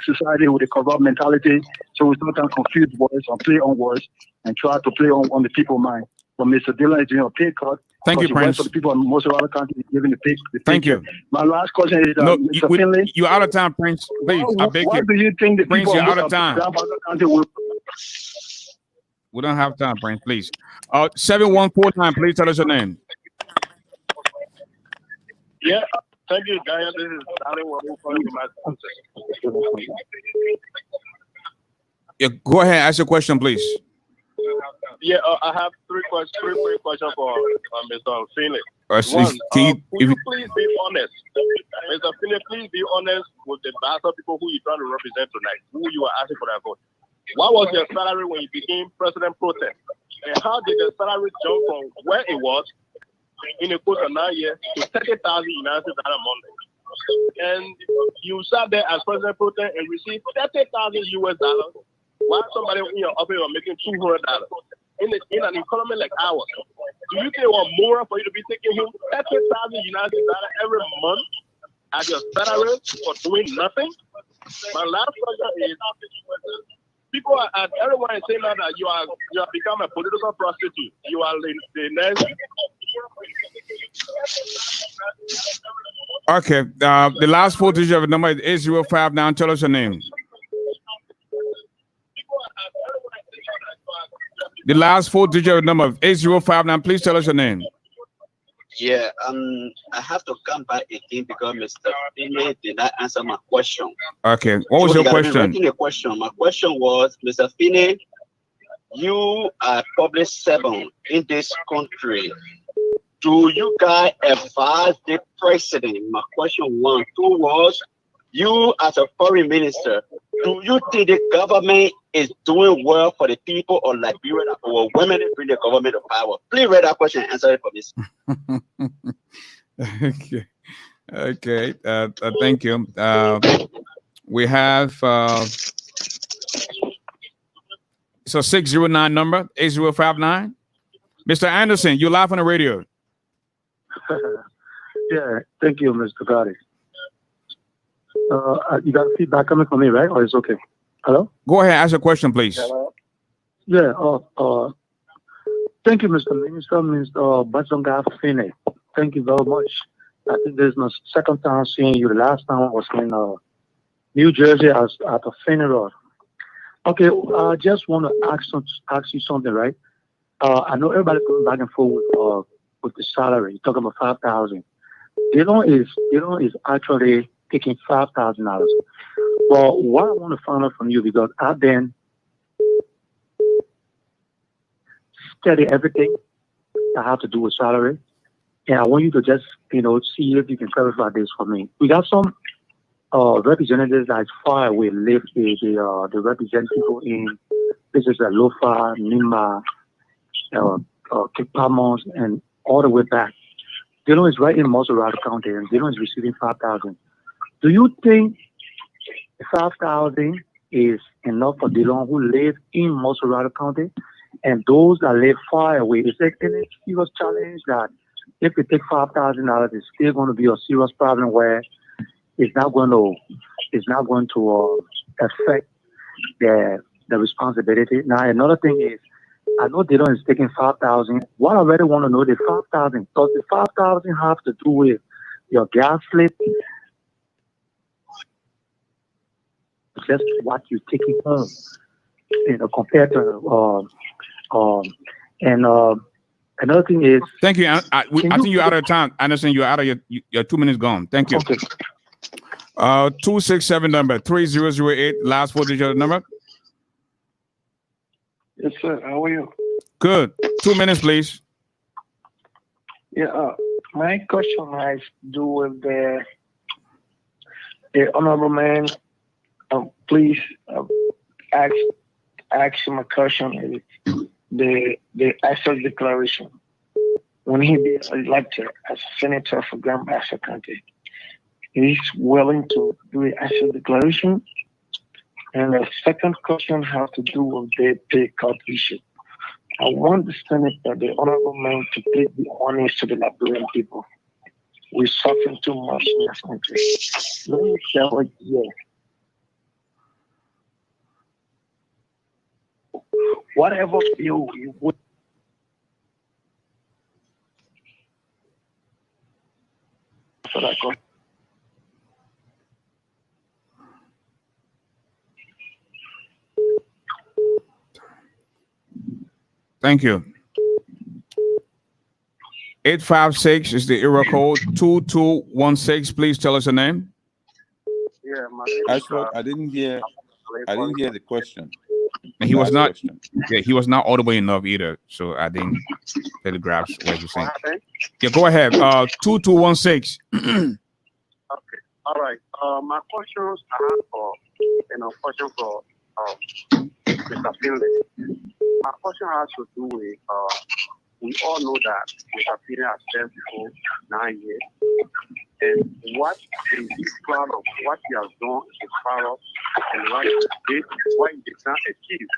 society with a corrupt mentality, so we sometimes confuse words or play on words and try to play on the people's mind. But Mr. Dillon is doing a pay cut. Thank you, Prince. For the people in most of our country giving the pay. Thank you. My last question is, Mr. Finley, you're out of time, Prince. Please, I beg you. Why do you think the Prince, people you're out of time. Will... We don't have time, Prince. Please. 7149. Please tell us your name. Yeah. Thank you, Gaya. This is Darling Wabu from my Yeah, go ahead. Ask your question, please. Yeah, I have three quick questions for Mr. Finley. One, could you please be honest? Mr. Finley, please be honest with the BASSA people who you're trying to represent tonight, who you are asking for that vote. What was your salary when you became president pro tem? And how did the salary jump from where it was in a course of 9 years to 30,000 United States dollars a month? And you sat there as president pro tem and received 30,000 US dollars, while somebody in your office was making $200 in an economy like ours. Do you think it was more for you to be taking him 30,000 United States dollars every month as your salary for doing nothing? My last question is, people are everyone is saying now that you have become a political prostitute. You are the next. Okay. The last 4 digits of the number is 8059. Tell us your name. The last 4 digits of the number is 8059. Please tell us your name. Yeah, I have to come back again because Mr. Finley did not answer my question. Okay, what was your question? My question was, Mr. Finley, you are public servant in this country. Do you guys advise the president? My question 1. 2 was, you as a foreign minister, do you think the government is doing well for the people of Liberia or women to bring the government to power? Please read that question and answer it for me. Okay. Thank you. We have so 609 number 8059. Mr. Anderson, you're live on the radio. Yeah, thank you, Mr. Gotti. You got feedback coming from me, right? Or it's okay? Hello? Go ahead, ask a question, please. Hello? Yeah, thank you, Mr. Minister, Mr. GBEHZOHNGAR Finley. Thank you very much. I think this is my second time seeing you. The last time I was in New Jersey at a funeral. Okay, I just want to ask you something, right? I know everybody going back and forth with the salary. You're talking about 5,000. Dillon is actually taking $5,000. Well, what I want to find out from you, because I've been studying everything that have to do with salary, and I want you to just, see if you can clarify this for me. We got some representatives that far away live. They represent people in places like Lofa, Nima, Kipamos, and all the way back. Dillon is right in Mosarada County, and Dillon is receiving 5,000. Do you think 5,000 is enough for Dillon who live in Mosarada County, and those that live far away? Is there any serious challenge that if we take $5,000, it's still going to be a serious problem where it's not going to affect the responsibility. Now another thing is, I know Dillon is taking 5,000. What I really want to know, the 5,000, does the 5,000 have to do with your gas slip? Just what you're taking home, compared to another thing is. Thank you. I think you're out of time. Anderson, you're out of your 2 minutes gone. Thank you. Okay. 267 number 3008. Last 4 digits of the number. Yes, sir. How are you? Good. 2 minutes, please. Yeah. My question has to do with the honorable man. Please ask him a question. The ASHFORD declaration. When he be elected as senator for Grand Bassa County, he's willing to do the ASHFORD declaration. And the second question has to do with the pay cut issue. I want the senator, the honorable man, to please be honest to the Liberian people. We're suffering too much in this country. Let me tell you, yeah. Whatever bill you would. So that goes. Thank you. 856 is the area code. 2216. Please tell us your name. Yeah, my ASHFORD, I didn't hear the question. And he was not. Yeah, he was not audible enough either, so I didn't really grasp what you're saying. Yeah, go ahead. 2216. Okay. All right. My questions are for question for Mr. Finley. My question has to do with we all know that Mr. Finley has served for 9 years, and what is he proud of what he has done is proud of, and what he did not achieve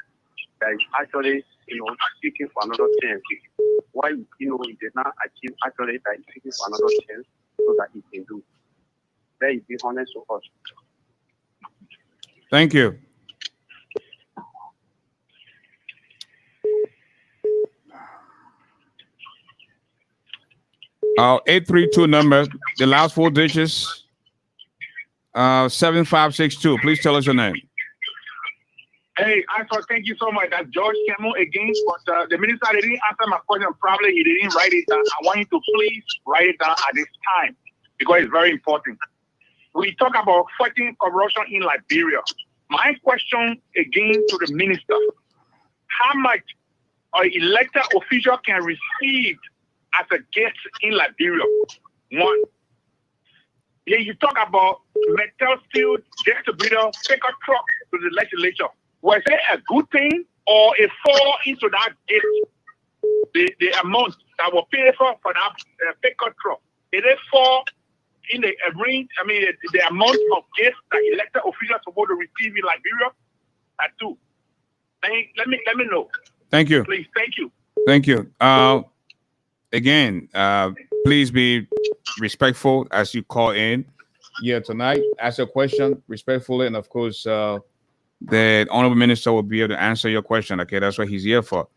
that is actually seeking for another chance. Why he did not achieve actually that is seeking for another chance so that he can do. Let it be honest to us. Thank you. Our 832 number, the last 4 digits, 7562. Please tell us your name. Hey, thank you so much. That's George Campbell again. But the minister didn't answer my question. Probably he didn't write it down. I want you to please write it down at this time because it's very important. We talk about fighting corruption in Liberia. My question again to the minister: how much an elected official can receive as a guest in Liberia? One. Here you talk about metal steel distributor pickup truck to the legislature. Was it a good thing or it fall into that gift? The amount that was paid for that pickup truck, did it fall in the range? I mean, the amount of gifts that elected officials are supposed to receive in Liberia? At 2. Let me know. Thank you. Please, thank you. Thank you. Again, please be respectful as you call in here tonight. Ask a question respectfully, and of course, the honorable minister will be able to answer your question. Okay, that's what he's here for.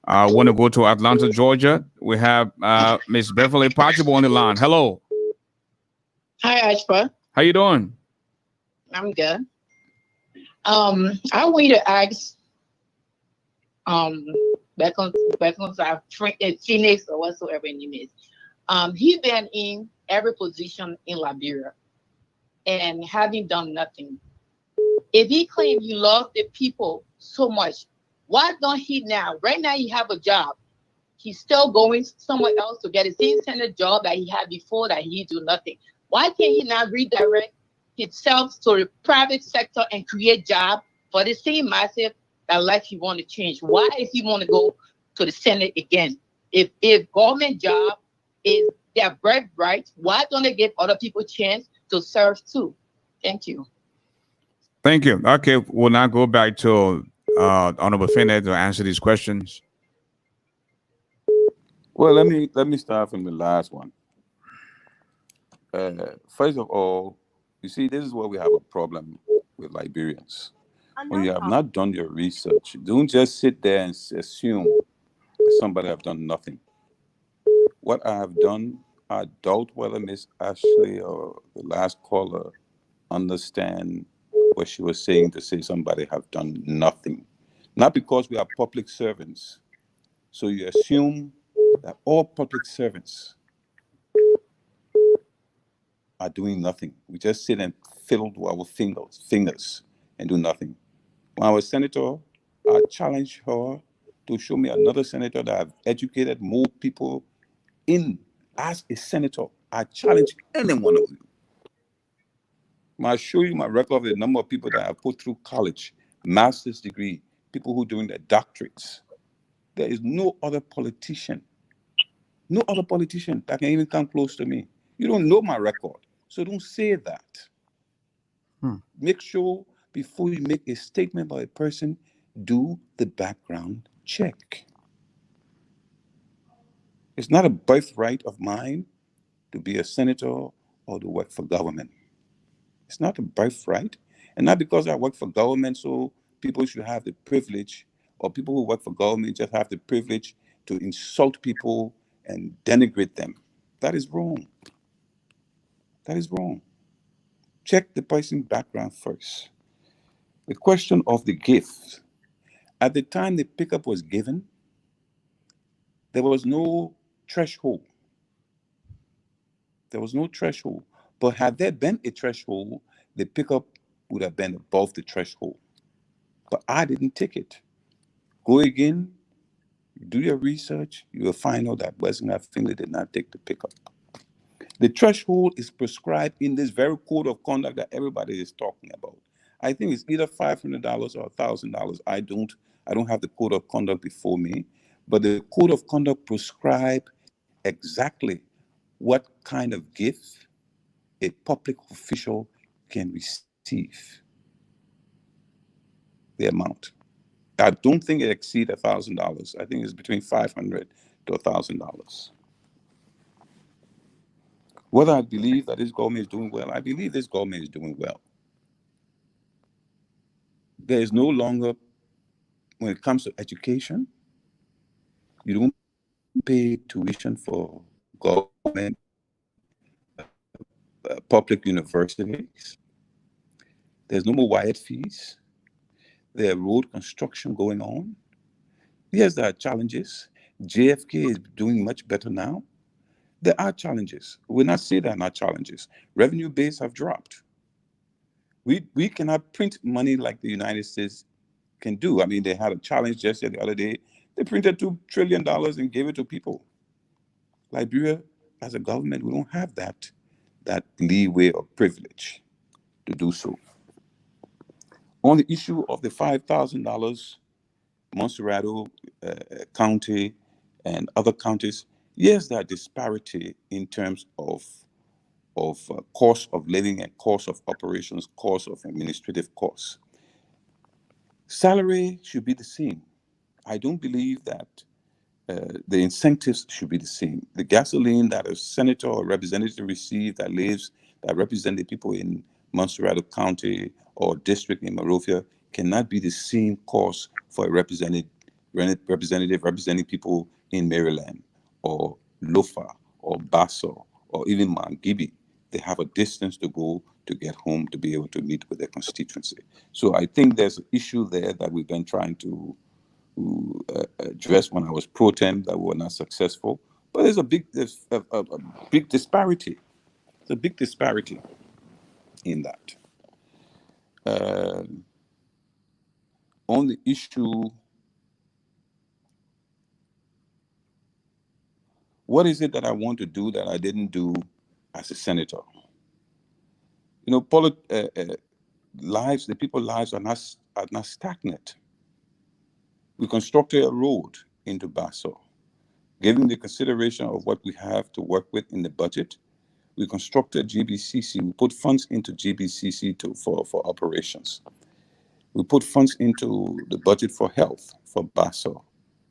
I want to go to Atlanta, Georgia. We have Miss Beverly Possible on the line. Hello. Hi, Ashford. How you doing? I'm good. I want you to ask Phoenix or whatsoever his name is. He's been in every position in Liberia and having done nothing. If he claims he loves the people so much, why don't he now? Right now he have a job. He's still going somewhere else to get the same kind of job that he had before that he do nothing. Why can't he not redirect himself to the private sector and create jobs for the same massive that life he want to change? Why is he want to go to the Senate again? If government job is their birthright, why don't they give other people a chance to serve too? Thank you. Thank you. Okay, we'll now go back to Honorable Finley to answer these questions. Well, let me start from the last one. First of all, You see, this is where we have a problem with Liberians. When you have not done your research, don't just sit there and assume that somebody have done nothing. What I have done, I doubt whether Miss Ashley or the last caller understand what she was saying to say somebody have done nothing. Not because we are public servants. So you assume that all public servants are doing nothing. We just sit and fiddle with our fingers and do nothing. When I was senator, I challenged her to show me another senator that have educated more people in as a senator. I challenge any one of you. When I show you my record of the number of people that I put through college, master's degree, people who are doing their doctorates, there is no other politician that can even come close to me. You don't know my record, so don't say that. Make sure before you make a statement about a person, do the background check. It's not a birthright of mine to be a senator or to work for government. It's not a birthright. And not because I work for government, so people should have the privilege, or people who work for government just have the privilege to insult people and denigrate them. That is wrong. That is wrong. Check the person's background first. The question of the gift. At the time the pickup was given, there was no threshold. There was no threshold. But had there been a threshold, the pickup would have been above the threshold. But I didn't take it. Go again, do your research, you will find out that FINDLEY did not take the pickup. The threshold is prescribed in this very code of conduct that everybody is talking about. I think it's either $500 or $1,000. I don't have the code of conduct before me, but the code of conduct prescribes exactly what kind of gift a public official can receive. The amount. I don't think it exceeds $1,000. I think it's between $500 to $1,000. Whether I believe that this government is doing well, I believe this government is doing well. There is no longer, when it comes to education, you don't pay tuition for government public universities. There's no more WIAT fees. There are road construction going on. Yes, there are challenges. JFK is doing much better now. There are challenges. We're not saying there are not challenges. Revenue base have dropped. We cannot print money like the United States can do. I mean, they had a challenge just the other day. They printed $2 trillion and gave it to people. Liberia, as a government, we don't have that leeway or privilege to do so. On the issue of the $5,000, Montserrado County and other counties, yes, there are disparity in terms of cost of living and cost of operations, cost of administrative costs. Salary should be the same. I don't believe that the incentives should be the same. The gasoline that a senator or representative receives that represent the people in Montserrado County or district in Monrovia cannot be the same cost for a representative representing people in Maryland or Lofa or BASSA or even Mount Gibby. They have a distance to go to get home to be able to meet with their constituency. So I think there's an issue there that we've been trying to address when I was pro tem that we were not successful. But there's a big disparity. There's a big disparity in that. On the issue, what is it that I want to do that I didn't do as a senator? You know, lives, the people's lives are not stagnant. We constructed a road into BASSA. Given the consideration of what we have to work with in the budget, we constructed GBCC. We put funds into GBCC for operations. We put funds into the budget for health, for BASSA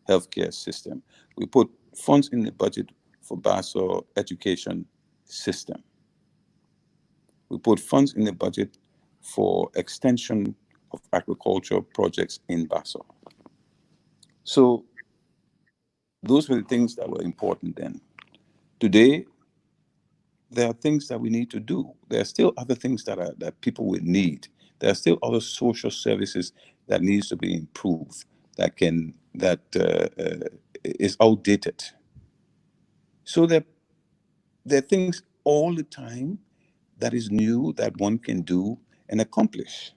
healthcare system. We put funds in the budget for BASSA education system. We put funds in the budget for extension of agricultural projects in BASSA. So those were the things that were important then. Today, there are things that we need to do. There are still other things that people will need. There are still other social services that needs to be improved, that is outdated. So there are things all the time that is new that one can do and accomplish.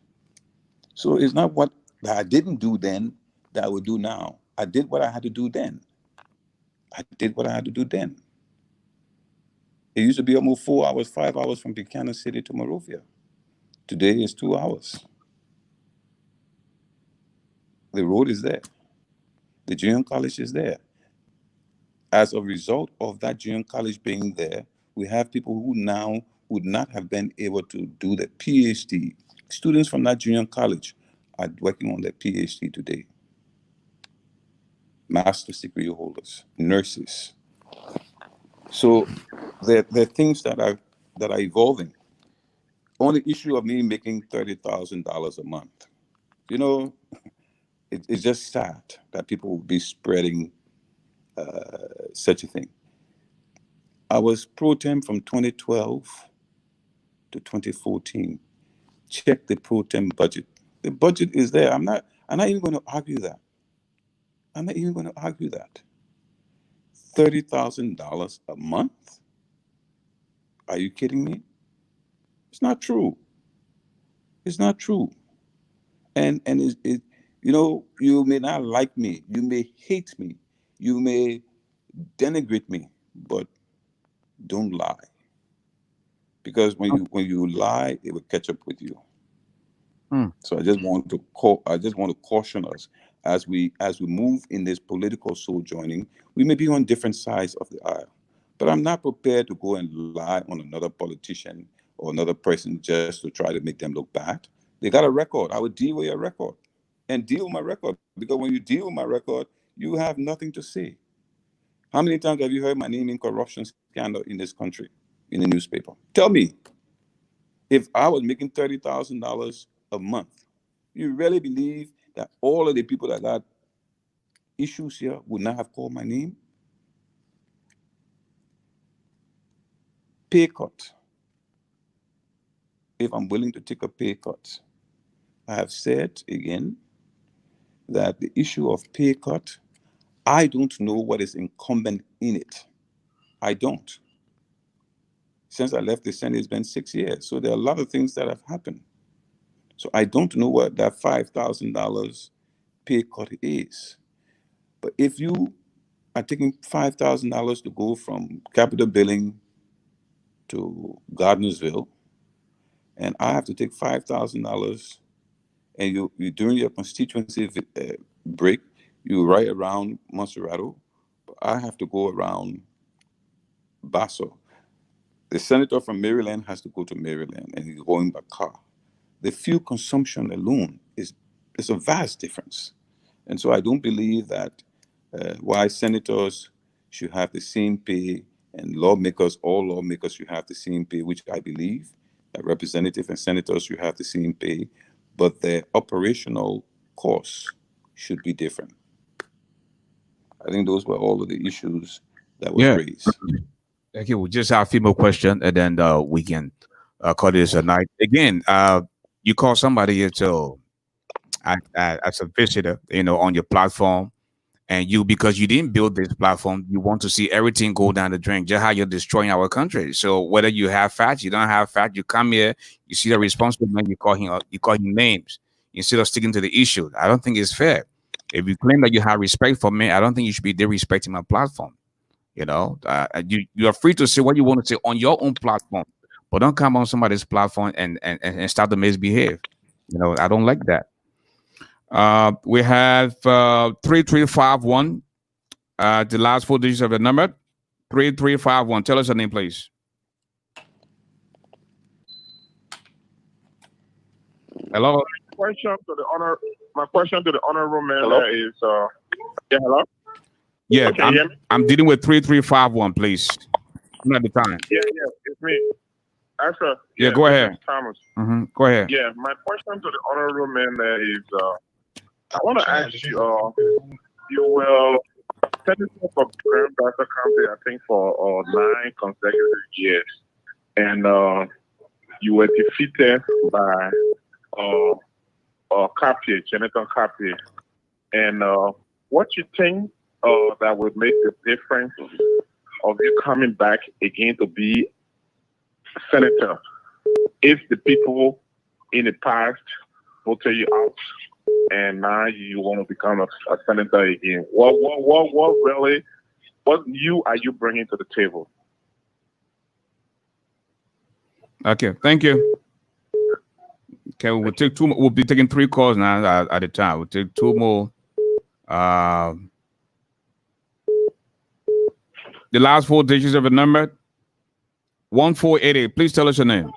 So it's not what that I didn't do then that I would do now. I did what I had to do then. I did what I had to do then. It used to be almost 4 hours, 5 hours from Buchanan City to Monrovia. Today it's 2 hours. The road is there. The junior college is there. As a result of that junior college being there, we have people who now would not have been able to do the PhD. Students from that junior college are working on their PhD today. Master's degree holders, nurses. So there are things that are evolving. On the issue of me making $30,000 a month, you know, it's just sad that people will be spreading such a thing. I was pro tem from 2012 to 2014. Check the pro tem budget. The budget is there. I'm not even going to argue that. I'm not even going to argue that. $30,000 a month? Are you kidding me? It's not true. It's not true. And it you know, you may not like me, you may hate me, you may denigrate me, but don't lie. Because when you lie, it will catch up with you. So I just want to caution us as we move in this political sojourning. We may be on different sides of the aisle, but I'm not prepared to go and lie on another politician or another person just to try to make them look bad. They got a record. I would deal with your record and deal with my record, because when you deal with my record, you have nothing to say. How many times have you heard my name in corruption scandal in this country, in the newspaper? Tell me, if I was making $30,000 a month, you really believe that all of the people that got issues here would not have called my name? Pay cut. If I'm willing to take a pay cut, I have said again that the issue of pay cut, I don't know what is incumbent in it. I don't. Since I left the Senate, it's been 6 years. So there are a lot of things that have happened. So I don't know what that $5,000 pay cut is. But if you are taking $5,000 to go from Capitol Billing to Gardnersville, and I have to take $5,000, and you during your constituency break, you ride around Monserrato, but I have to go around BASSA. The senator from Maryland has to go to Maryland, and he's going by car. The fuel consumption alone is a vast difference. And so I don't believe that why senators should have the same pay and all lawmakers should have the same pay, which I believe that representatives and senators should have the same pay, but their operational costs should be different. I think those were all of the issues that were raised. Thank you. We just have a few more questions, and then we can call this a night. Again, you call somebody here to as a visitor, you know, on your platform, and because you didn't build this platform, you want to see everything go down the drain, just how you're destroying our country. So whether you have facts, you don't have facts, you come here, you see the responsible man, you call him names instead of sticking to the issue. I don't think it's fair. If you claim that you have respect for me, I don't think you should be disrespecting my platform. You know, you are free to say what you want to say on your own platform, but don't come on somebody's platform and start to misbehave. You know, I don't like that. We have 3351. The last 4 digits of the number 3351. Tell us your name, please. Hello. My question to the honorable member is hello. Yeah, okay, I'm dealing with 3351, please. I'm at the time. Yeah, it's me. Asha, Yeah, go this ahead. is Thomas. Go ahead. Yeah, my question to the honorable member is, I want to ask you, you will Senator for Grand Bassa County, I think, for 9 consecutive years, and you were defeated by Cartier, Senator Cartier. And what you think that would make the difference of you coming back again to be senator if the people in the past voted you out and now you want to become a senator again? What really, what new are you bringing to the table? Okay, thank you. Okay, we'll take 2 more. We'll be taking 3 calls now at a time. We'll take 2 more. The last 4 digits of the number, 1488. Please tell us your name.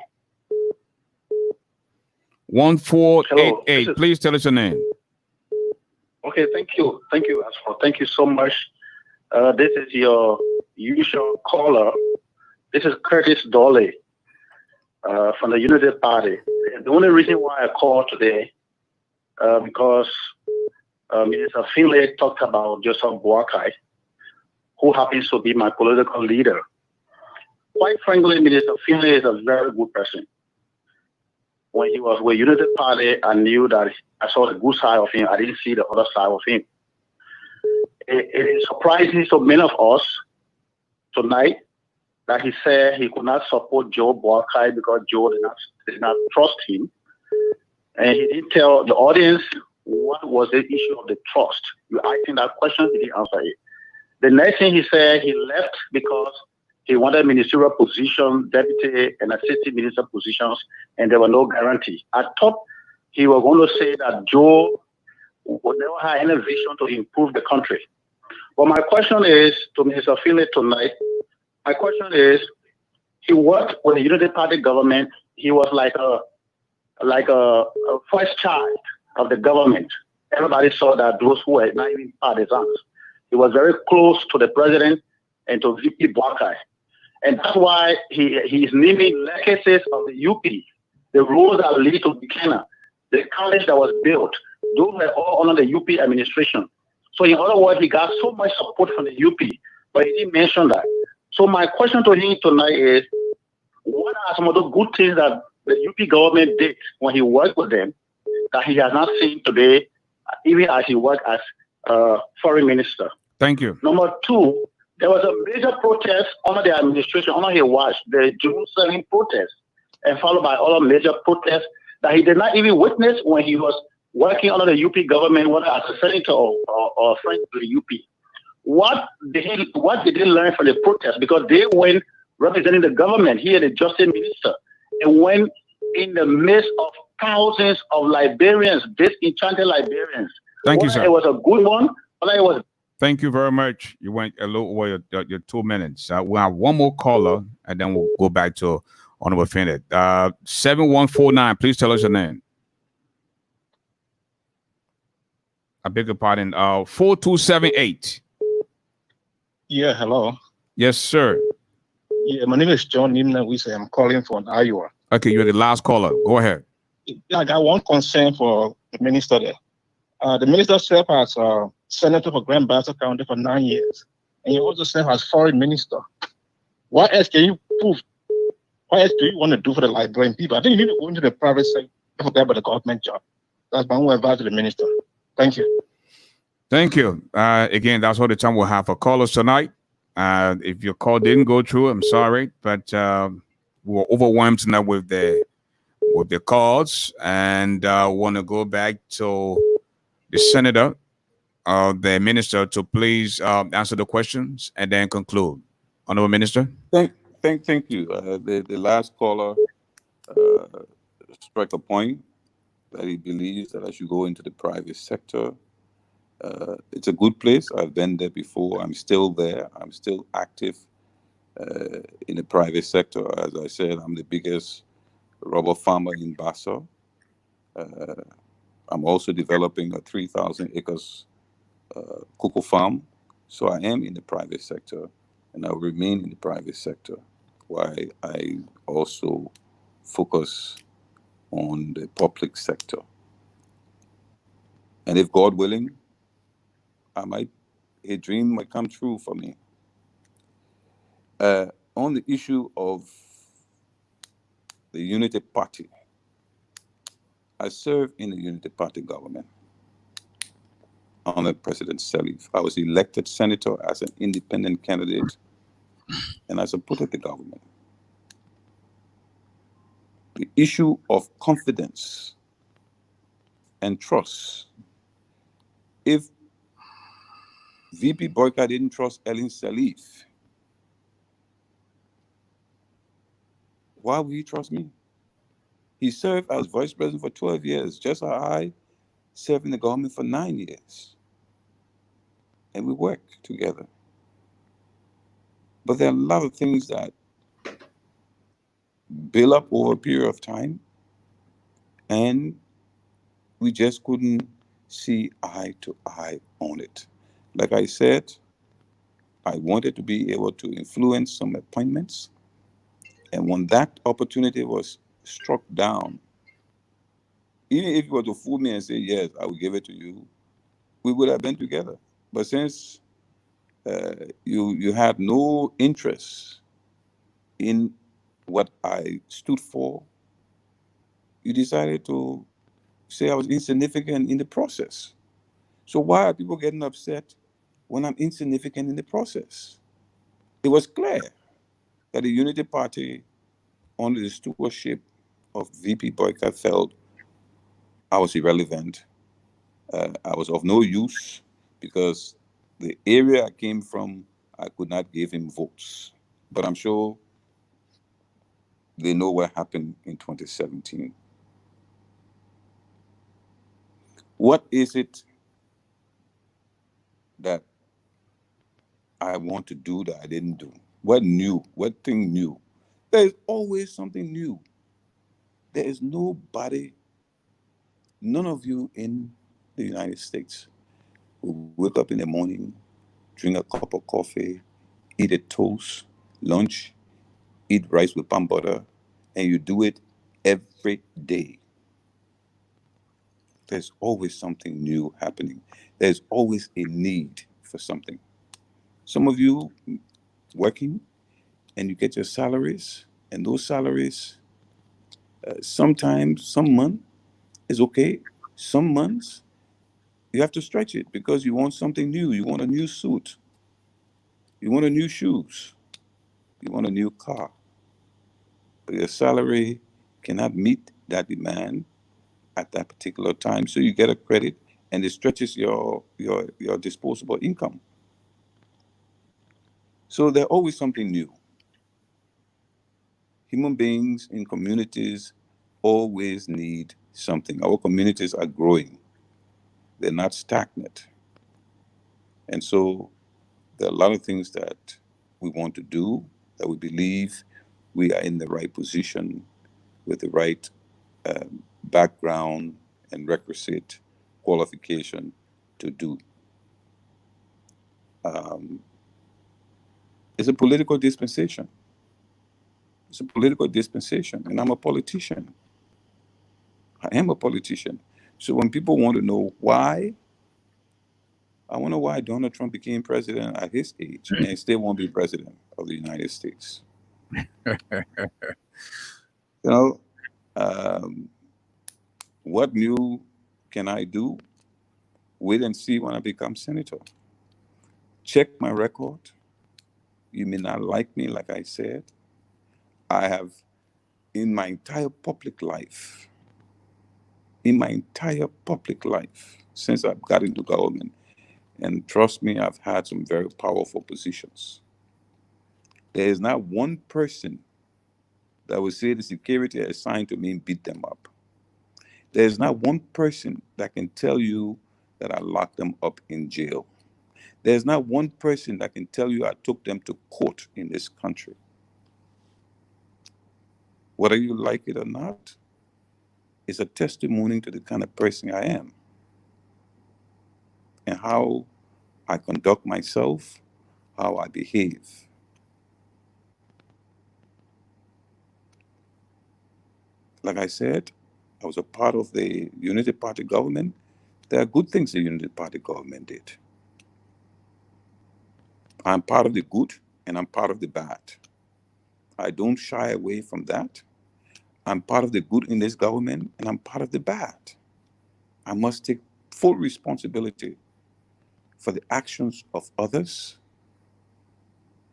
1488. Please tell us your name. Okay, thank you. Thank you, ASHFORD. Thank you so much. This is your usual caller. This is Curtis Dolly from the Unity Party. And the only reason why I called today, because Minister Finley talked about Joseph Boakai, who happens to be my political leader. Quite frankly, Minister Finley is a very good person. When he was with Unity Party, I knew that I saw the good side of him. I didn't see the other side of him. It is surprising to many of us tonight that he said he could not support Joe Boakai because Joe did not trust him. And he didn't tell the audience what was the issue of the trust. You asking that question, he didn't answer it. The next thing he said, he left because he wanted ministerial position, deputy and assistant minister positions, and there were no guarantee. I thought he was going to say that Joe would never have any vision to improve the country. But my question is to Mr. Finley tonight. My question is, he worked with the Unity Party government. He was like a first child of the government. Everybody saw that those who were not even partisans. He was very close to the president and to VP Boakai. And that's why he is naming legacies of the UP, the roads that lead to Buchanan, the college that was built. Those were all under the UP administration. So in other words, he got so much support from the UP, but he didn't mention that. So my question to him tonight is, what are some of the good things that the UP government did when he worked with them that he has not seen today, even as he worked as foreign minister? Thank you. Number 2, there was a major protest under the administration, under his watch, the June 7 protest, and followed by other major protests that he did not even witness when he was working under the UP government, whether as a senator or friend to the UP. What did he learn from the protest? Because they went representing the government, he and the justice minister, and went in the midst of thousands of Liberians, disenchanted Liberians. Thank you, sir. It was a good one, but it was. Thank you very much. You went a little over your 2 minutes. We'll have one more caller, and then we'll go back to Honorable Finley. 7149, please tell us your name. I beg your pardon. 4278. Yeah, hello. Yes, sir. Yeah, my name is John Nimna. I'm calling from Iowa. Okay, you're the last caller. Go ahead. Yeah, I got one concern for the minister there. The minister served as senator for Grand Bassa County for 9 years, and he also served as foreign minister. What else can you prove? What else do you want to do for the Liberian people? I think you need to go into the private sector to forget about the government job. That's my only advice to the minister. Thank you. Thank you. Again, that's all the time we'll have for callers tonight. If your call didn't go through, I'm sorry, but we were overwhelmed tonight with the calls, and want to go back to the senator, the minister, to please answer the questions and then conclude. Honorable Minister. Thank you. The last caller struck a point that he believes that I should go into the private sector. It's a good place. I've been there before. I'm still there. I'm still active in the private sector. As I said, I'm the biggest rubber farmer in Bassa. I'm also developing a 3,000 acres cocoa farm. So I am in the private sector, and I will remain in the private sector. why I also focus on the public sector. And if God willing, a dream might come true for me. On the issue of the Unity Party, I served in the Unity Party government under President Salif. I was elected senator as an independent candidate, and I supported the government. The issue of confidence and trust. If VP Boyka didn't trust Ellen Salif, why would he trust me? He served as vice president for 12 years, just as I served in the government for 9 years. And we worked together. But there are a lot of things that build up over a period of time, and we just couldn't see eye to eye on it. Like I said, I wanted to be able to influence some appointments. And when that opportunity was struck down, even if you were to fool me and say, yes, I will give it to you, we would have been together. But since you had no interest in what I stood for, you decided to say I was insignificant in the process. So why are people getting upset when I'm insignificant in the process? It was clear that the Unity Party, under the stewardship of VP Boyka, felt I was irrelevant. I was of no use because the area I came from, I could not give him votes. But I'm sure they know what happened in 2017. What is it that I want to do that I didn't do? What new? What thing new? There is always something new. There is nobody, none of you in the United States will wake up in the morning, drink a cup of coffee, eat a toast, lunch, eat rice with palm butter, and you do it every day. There's always something new happening. There's always a need for something. Some of you working and you get your salaries, and those salaries, sometimes, some month is okay. Some months, you have to stretch it because you want something new. You want a new suit. You want a new shoes. You want a new car. But your salary cannot meet that demand at that particular time. So you get a credit and it stretches your disposable income. So there's always something new. Human beings in communities always need something. Our communities are growing. They're not stagnant. And so there are a lot of things that we want to do, that we believe we are in the right position with the right background and requisite qualification to do. It's a political dispensation. It's a political dispensation, and I'm a politician. I am a politician. So when people want to know why, I want to know why Donald Trump became president at his age and still won't be president of the United States. You know, what new can I do? Wait and see when I become senator. Check my record. You may not like me, like I said. I have, in my entire public life, since I've got into government, and trust me, I've had some very powerful positions. There is not one person that would say the security assigned to me beat them up. There's not one person that can tell you that I locked them up in jail. There's not one person that can tell you I took them to court in this country. Whether you like it or not, it's a testimony to the kind of person I am and how I conduct myself, how I behave. like I said, I was a part of the Unity Party government. There are good things the Unity Party government did. I'm part of the good and I'm part of the bad. I don't shy away from that. I'm part of the good in this government and I'm part of the bad. I must take full responsibility for the actions of others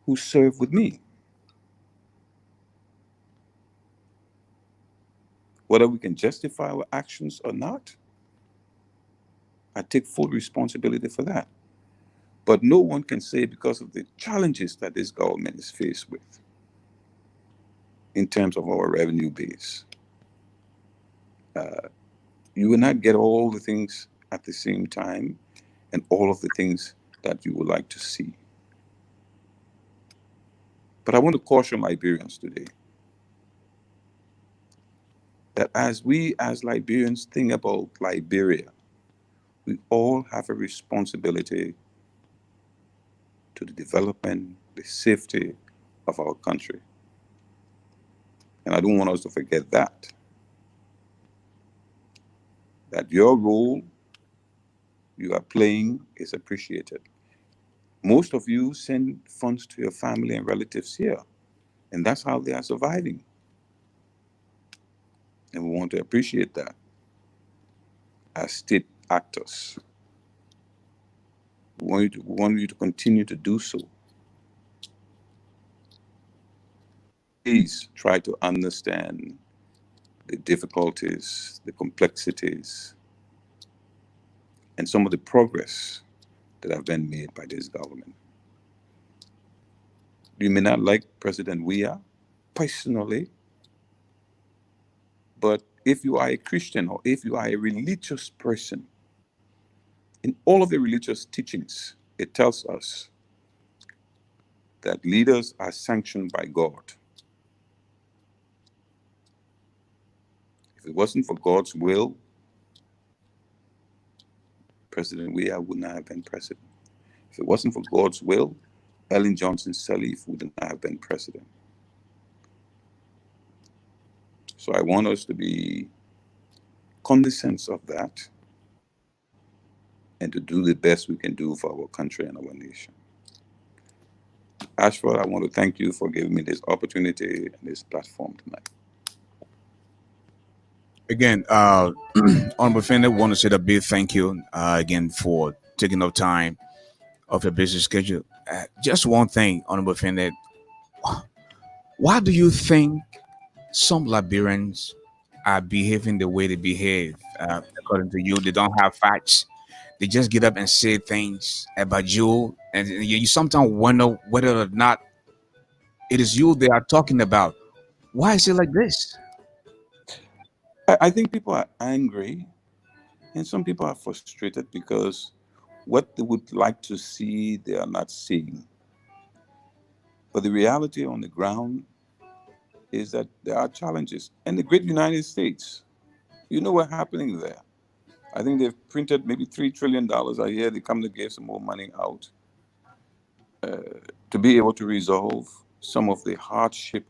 who serve with me. Whether we can justify our actions or not, I take full responsibility for that. But no one can say, because of the challenges that this government is faced with in terms of our revenue base, you will not get all the things at the same time and all of the things that you would like to see. But I want to caution Liberians today that as we as Liberians think about Liberia, we all have a responsibility to the development, the safety of our country. And I don't want us to forget that your role you are playing is appreciated. Most of you send funds to your family and relatives here, and that's how they are surviving. And we want to appreciate that as state actors. We want you to continue to do so. Please try to understand the difficulties, the complexities, and some of the progress that have been made by this government. You may not like President Weah personally, but if you are a Christian or if you are a religious person, in all of the religious teachings, it tells us that leaders are sanctioned by God. If it wasn't for God's will, President Weah would not have been president. If it wasn't for God's will, Ellen Johnson Sirleaf would not have been president. So I want us to be cognizant of that and to do the best we can do for our country and our nation. Ashford, I want to thank you for giving me this opportunity and this platform tonight. Again, Honorable Finley, want to say a big thank you again for taking up time of your busy schedule. Just one thing, Honorable Finley, why do you think some Liberians are behaving the way they behave? According to you, they don't have facts. They just get up and say things about you, and you sometimes wonder whether or not it is you they are talking about. Why is it like this? I think people are angry and some people are frustrated because what they would like to see, they are not seeing. But the reality on the ground is that there are challenges. And the great United States, you know what's happening there. I think they've printed maybe $3 trillion a year. They come to give some more money out to be able to resolve some of the hardship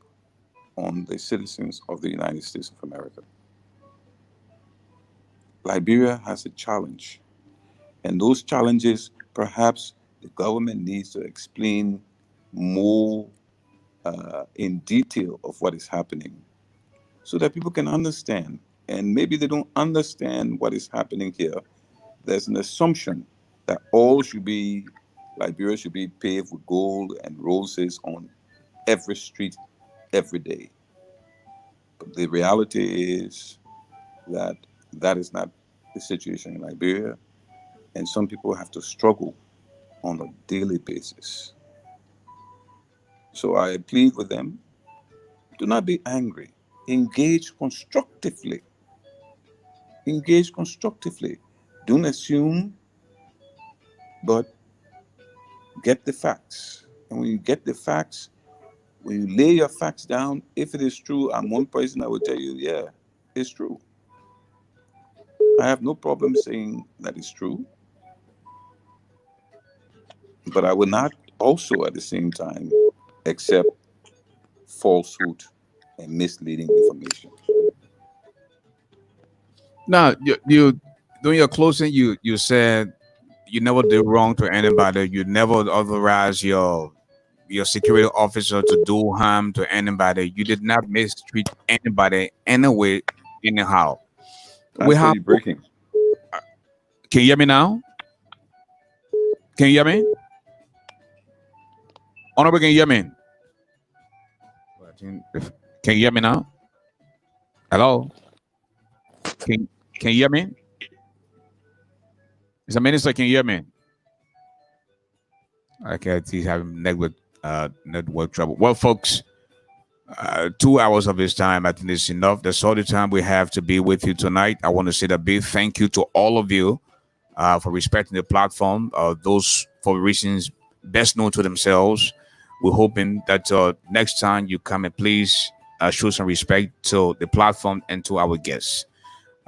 on the citizens of the United States of America. Liberia has a challenge. And those challenges, perhaps the government needs to explain more in detail of what is happening so that people can understand. And maybe they don't understand what is happening here. There's an assumption that Liberia should be paved with gold and roses on every street, every day. But the reality is that that is not the situation in Liberia. And some people have to struggle on a daily basis. So I plead with them, do not be angry. Engage constructively. Engage constructively. Don't assume, but get the facts. And when you get the facts, when you lay your facts down, if it is true, I'm one person, I will tell you, yeah, it's true. I have no problem saying that it's true. But I will not also at the same time accept falsehood and misleading information. Now, you during your closing, you said you never did wrong to anybody. You never authorized your security officer to do harm to anybody. You did not mistreat anybody anyway, anyhow. We Answer have. you breaking. Can you hear me now? Can you hear me? Honorable, can you hear me? Can you hear me now? Hello? Can you hear me? Mr. Minister, can you hear me? Okay, he's having network trouble. Well, folks, 2 hours of his time, I think is enough. That's all the time we have to be with you tonight. I want to say a big thank you to all of you for respecting the platform. Those for reasons best known to themselves. We're hoping that next time you come and please show some respect to the platform and to our guests.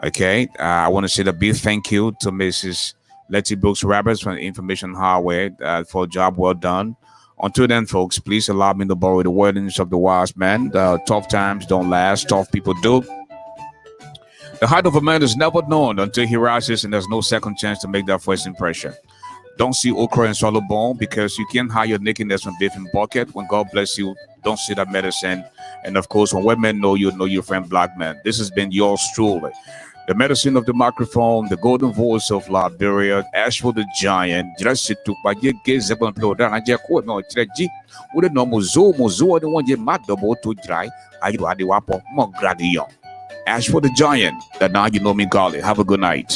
Okay, I want to say a big thank you to Mrs. Letty Brooks Roberts from the Information Highway for a job well done. Until then, folks, please allow me to borrow the wordings of the wise man. Tough times don't last, tough people do. The height of a man is never known until he rises, and there's no second chance to make that first impression. Don't see okra and swallow bone, because you can't hide your nakedness from beef and bucket. When God bless you, don't see that medicine. And of course, when women know you, know your friend black man. This has been yours truly. The medicine of the microphone, the golden voice of Liberia, Ashford the Giant. Just to buy your gaze up and blow down. I just quote no strategy. Would it know Mozo, the one you mad double to dry? I do Adiwapo, more gradion. Ashford the Giant, that now you know me, Garley. Have a good night.